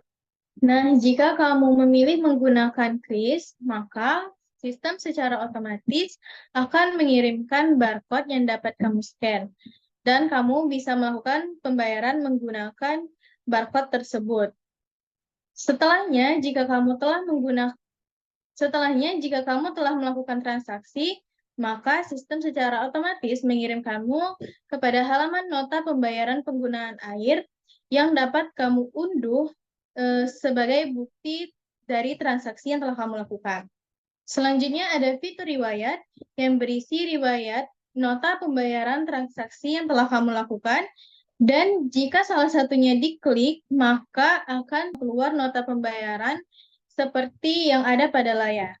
Nah, jika kamu memilih menggunakan kris, maka sistem secara otomatis akan mengirimkan barcode yang dapat kamu scan. Dan kamu bisa melakukan pembayaran menggunakan barcode tersebut. Setelahnya, jika kamu telah melakukan transaksi, maka sistem secara otomatis mengirim kamu kepada halaman nota pembayaran penggunaan air yang dapat kamu unduh sebagai bukti dari transaksi yang telah kamu lakukan. Selanjutnya ada fitur riwayat yang berisi riwayat nota pembayaran transaksi yang telah kamu lakukan, dan jika salah satunya diklik, maka akan keluar nota pembayaran seperti yang ada pada layar.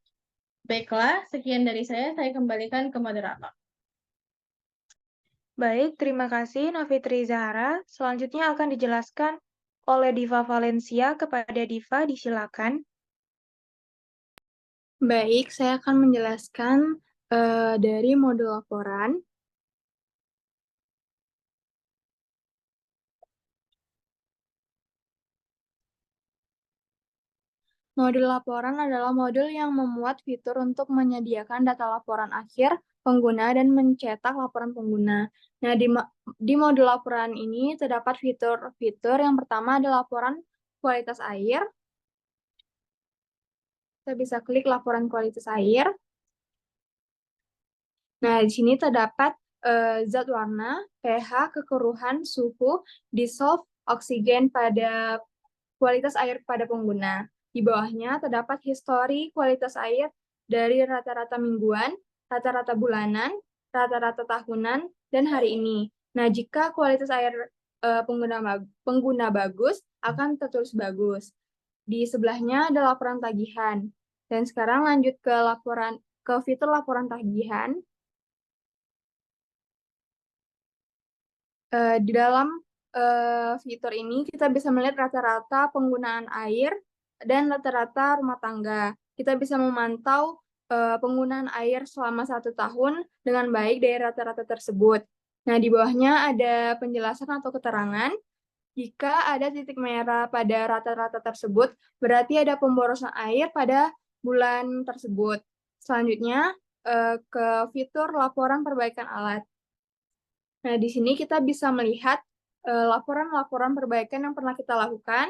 Baiklah, sekian dari saya kembalikan ke moderator. Baik, terima kasih Novitri Zahara. Selanjutnya akan dijelaskan oleh Diva Valencia. Kepada Diva, disilakan. Baik, saya akan menjelaskan dari modul laporan. Modul laporan adalah modul yang memuat fitur untuk menyediakan data laporan akhir pengguna dan mencetak laporan pengguna. Nah, di modul laporan ini terdapat fitur-fitur. Yang pertama adalah laporan kualitas air. Kita bisa klik laporan kualitas air. Nah, di sini terdapat zat warna, pH, kekeruhan, suhu, dissolve, oksigen pada kualitas air pada pengguna. Di bawahnya terdapat histori kualitas air dari rata-rata mingguan, rata-rata bulanan, rata-rata tahunan, dan hari ini. Nah, jika kualitas air pengguna bagus, akan tertulis bagus. Di sebelahnya ada laporan tagihan. Dan sekarang lanjut ke fitur laporan tagihan. Di dalam fitur ini kita bisa melihat rata-rata penggunaan air dan rata-rata rumah tangga. Kita bisa memantau penggunaan air selama 1 tahun dengan baik dari rata-rata tersebut. Nah, di bawahnya ada penjelasan atau keterangan. Jika ada titik merah pada rata-rata tersebut, berarti ada pemborosan air pada bulan tersebut. Selanjutnya, ke fitur laporan perbaikan alat. Nah, di sini kita bisa melihat laporan-laporan perbaikan yang pernah kita lakukan.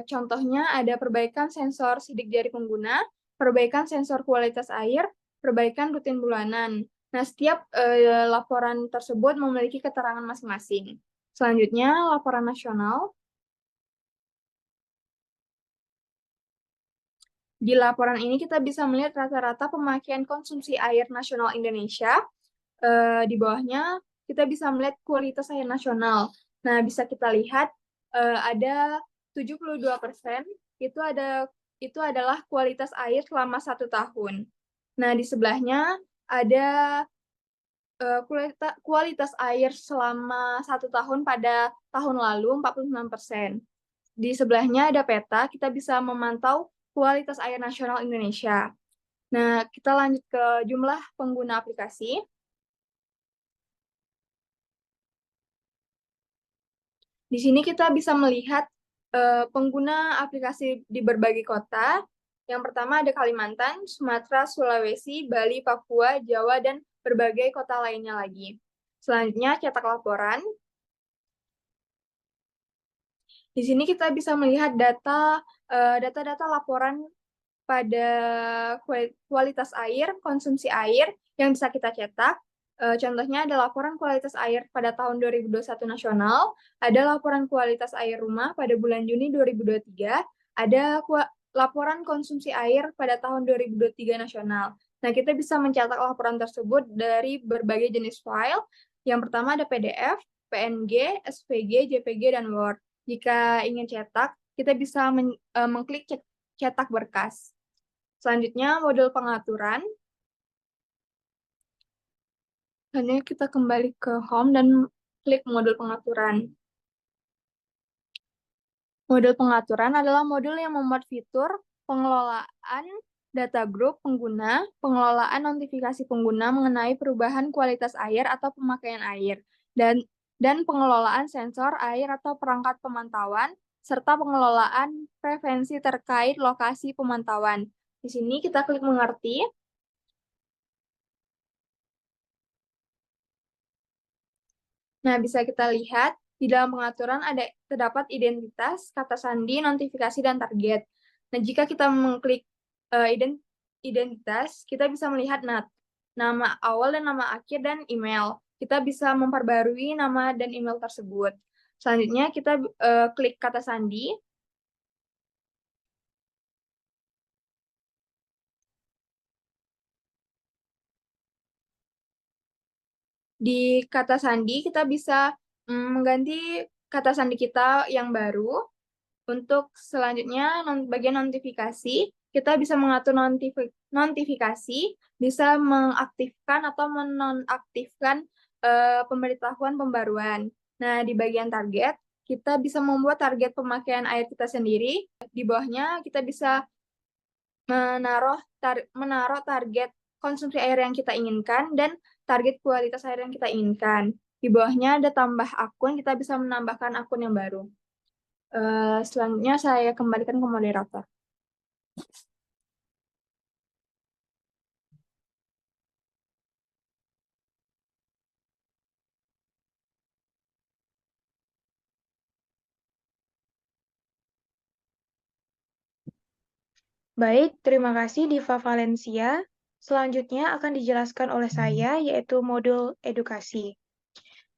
Contohnya ada perbaikan sensor sidik jari pengguna, perbaikan sensor kualitas air, perbaikan rutin bulanan. Nah, setiap laporan tersebut memiliki keterangan masing-masing. Selanjutnya, laporan nasional. Di laporan ini kita bisa melihat rata-rata pemakaian konsumsi air nasional Indonesia. Di bawahnya kita bisa melihat kualitas air nasional. Nah, bisa kita lihat ada 72% itu adalah kualitas air selama 1 tahun. Nah, di sebelahnya ada kualitas air selama 1 tahun pada tahun lalu 49%. Di sebelahnya ada peta, kita bisa memantau kualitas air nasional Indonesia. Nah, kita lanjut ke jumlah pengguna aplikasi. Di sini kita bisa melihat pengguna aplikasi di berbagai kota. Yang pertama ada Kalimantan, Sumatera, Sulawesi, Bali, Papua, Jawa, dan berbagai kota lainnya lagi. Selanjutnya cetak laporan. Di sini kita bisa melihat data-data laporan pada kualitas air, konsumsi air yang bisa kita cetak. Contohnya ada laporan kualitas air pada tahun 2021 nasional, ada laporan kualitas air rumah pada bulan Juni 2023, ada laporan konsumsi air pada tahun 2023 nasional. Nah, kita bisa mencetak laporan tersebut dari berbagai jenis file. Yang pertama ada PDF, PNG, SVG, JPG, dan Word. Jika ingin cetak, kita bisa mengklik cetak berkas. Selanjutnya, modul pengaturan. Hanya kita kembali ke home dan klik modul pengaturan. Modul pengaturan adalah modul yang memuat fitur pengelolaan data grup pengguna, pengelolaan notifikasi pengguna mengenai perubahan kualitas air atau pemakaian air, dan pengelolaan sensor air atau perangkat pemantauan, serta pengelolaan preferensi terkait lokasi pemantauan. Di sini kita klik mengerti. Nah, bisa kita lihat di dalam pengaturan terdapat identitas, kata sandi, notifikasi, dan target. Nah, jika kita mengklik identitas, kita bisa melihat nama awal dan nama akhir dan email. Kita bisa memperbarui nama dan email tersebut. Selanjutnya, kita klik kata sandi. Di kata sandi, kita bisa mengganti kata sandi kita yang baru. Untuk selanjutnya, bagian notifikasi, kita bisa mengatur notifikasi, bisa mengaktifkan atau menonaktifkan pemberitahuan pembaruan. Nah, di bagian target, kita bisa membuat target pemakaian air kita sendiri. Di bawahnya, kita bisa menaruh target konsumsi air yang kita inginkan dan target kualitas air yang kita inginkan. Di bawahnya ada tambah akun, kita bisa menambahkan akun yang baru. Selanjutnya saya kembalikan ke moderator. Baik, terima kasih Diva Valencia. Selanjutnya akan dijelaskan oleh saya, yaitu modul edukasi.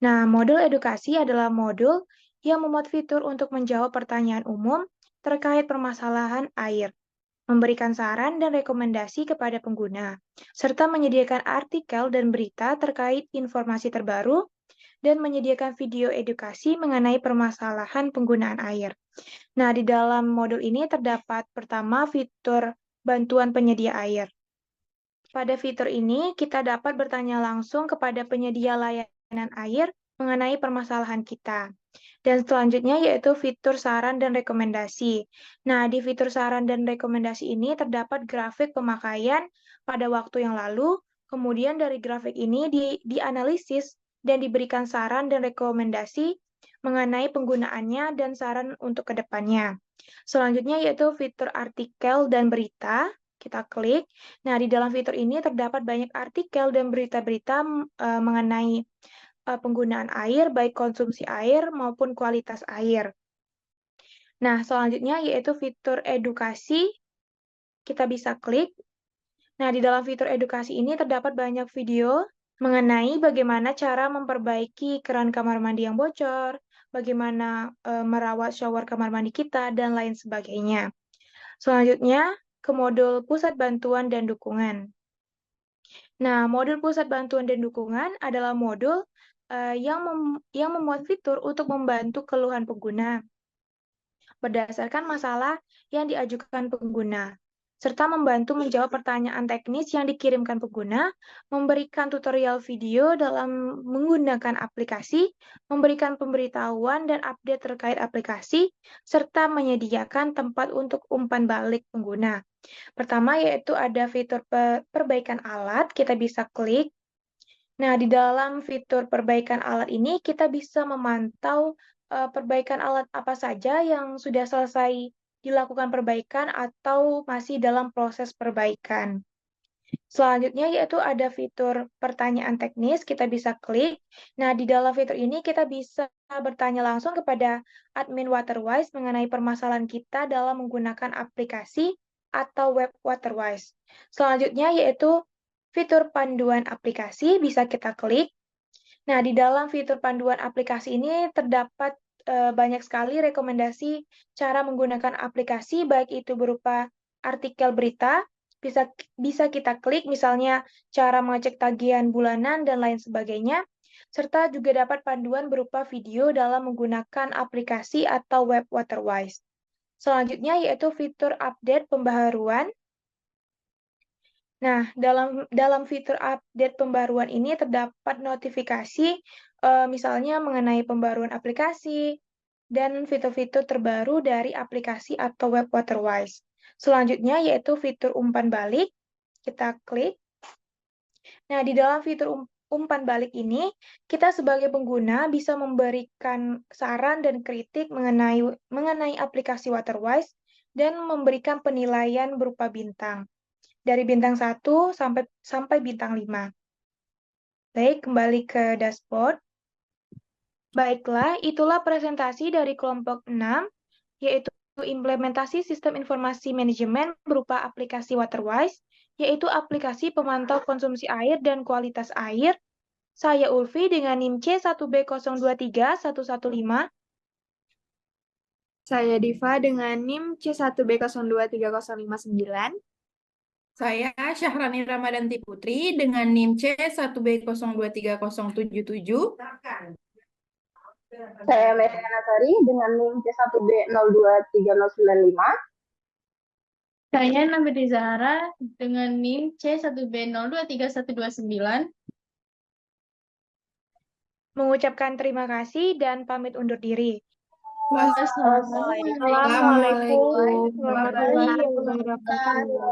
Nah, modul edukasi adalah modul yang memuat fitur untuk menjawab pertanyaan umum terkait permasalahan air, memberikan saran dan rekomendasi kepada pengguna, serta menyediakan artikel dan berita terkait informasi terbaru, dan menyediakan video edukasi mengenai permasalahan penggunaan air. Nah, di dalam modul ini terdapat pertama fitur bantuan penyedia air. Pada fitur ini, kita dapat bertanya langsung kepada penyedia layanan air mengenai permasalahan kita. Dan selanjutnya yaitu fitur saran dan rekomendasi. Nah, di fitur saran dan rekomendasi ini terdapat grafik pemakaian pada waktu yang lalu, kemudian dari grafik ini dianalisis dan diberikan saran dan rekomendasi mengenai penggunaannya dan saran untuk kedepannya. Selanjutnya yaitu fitur artikel dan berita. Kita klik. Nah, di dalam fitur ini terdapat banyak artikel dan berita-berita mengenai penggunaan air, baik konsumsi air maupun kualitas air. Nah, selanjutnya yaitu fitur edukasi. Kita bisa klik. Nah, di dalam fitur edukasi ini terdapat banyak video mengenai bagaimana cara memperbaiki keran kamar mandi yang bocor, bagaimana merawat shower kamar mandi kita, dan lain sebagainya. Selanjutnya, ke modul pusat bantuan dan dukungan. Nah, modul pusat bantuan dan dukungan adalah modul yang memuat fitur untuk membantu keluhan pengguna berdasarkan masalah yang diajukan pengguna, serta membantu menjawab pertanyaan teknis yang dikirimkan pengguna, memberikan tutorial video dalam menggunakan aplikasi, memberikan pemberitahuan dan update terkait aplikasi, serta menyediakan tempat untuk umpan balik pengguna. Pertama yaitu ada fitur perbaikan alat, kita bisa klik. Nah, di dalam fitur perbaikan alat ini kita bisa memantau perbaikan alat apa saja yang sudah selesai dilakukan perbaikan atau masih dalam proses perbaikan. Selanjutnya yaitu ada fitur pertanyaan teknis, kita bisa klik. Nah, di dalam fitur ini kita bisa bertanya langsung kepada admin Waterwise mengenai permasalahan kita dalam menggunakan aplikasi atau web Waterwise. Selanjutnya yaitu fitur panduan aplikasi, bisa kita klik. Nah, di dalam fitur panduan aplikasi ini terdapat banyak sekali rekomendasi cara menggunakan aplikasi, baik itu berupa artikel berita, bisa kita klik, misalnya cara mengecek tagihan bulanan dan lain sebagainya, serta juga dapat panduan berupa video dalam menggunakan aplikasi atau web Waterwise. Selanjutnya yaitu fitur update pembaharuan. Nah, dalam fitur update pembaruan ini terdapat notifikasi misalnya mengenai pembaruan aplikasi dan fitur-fitur terbaru dari aplikasi atau web Waterwise. Selanjutnya yaitu fitur umpan balik. Kita klik. Nah, di dalam fitur umpan balik ini, kita sebagai pengguna bisa memberikan saran dan kritik mengenai aplikasi Waterwise dan memberikan penilaian berupa bintang. Dari bintang 1 sampai bintang 5. Baik, kembali ke dashboard. Baiklah, itulah presentasi dari kelompok 6, yaitu implementasi sistem informasi manajemen berupa aplikasi Waterwise, yaitu aplikasi pemantau konsumsi air dan kualitas air. Saya Ulfi dengan NIM C1B023115. Saya Diva dengan NIM C1B023059. Saya Syahrani Ramadanti Putri dengan NIM C1B023077. Saya Meria Nasari dengan NIM C1B023095. Saya Nabila Zahra dengan NIM C1B023129. Mengucapkan terima kasih dan pamit undur diri. Wassalamualaikum warahmatullahi wabarakatuh.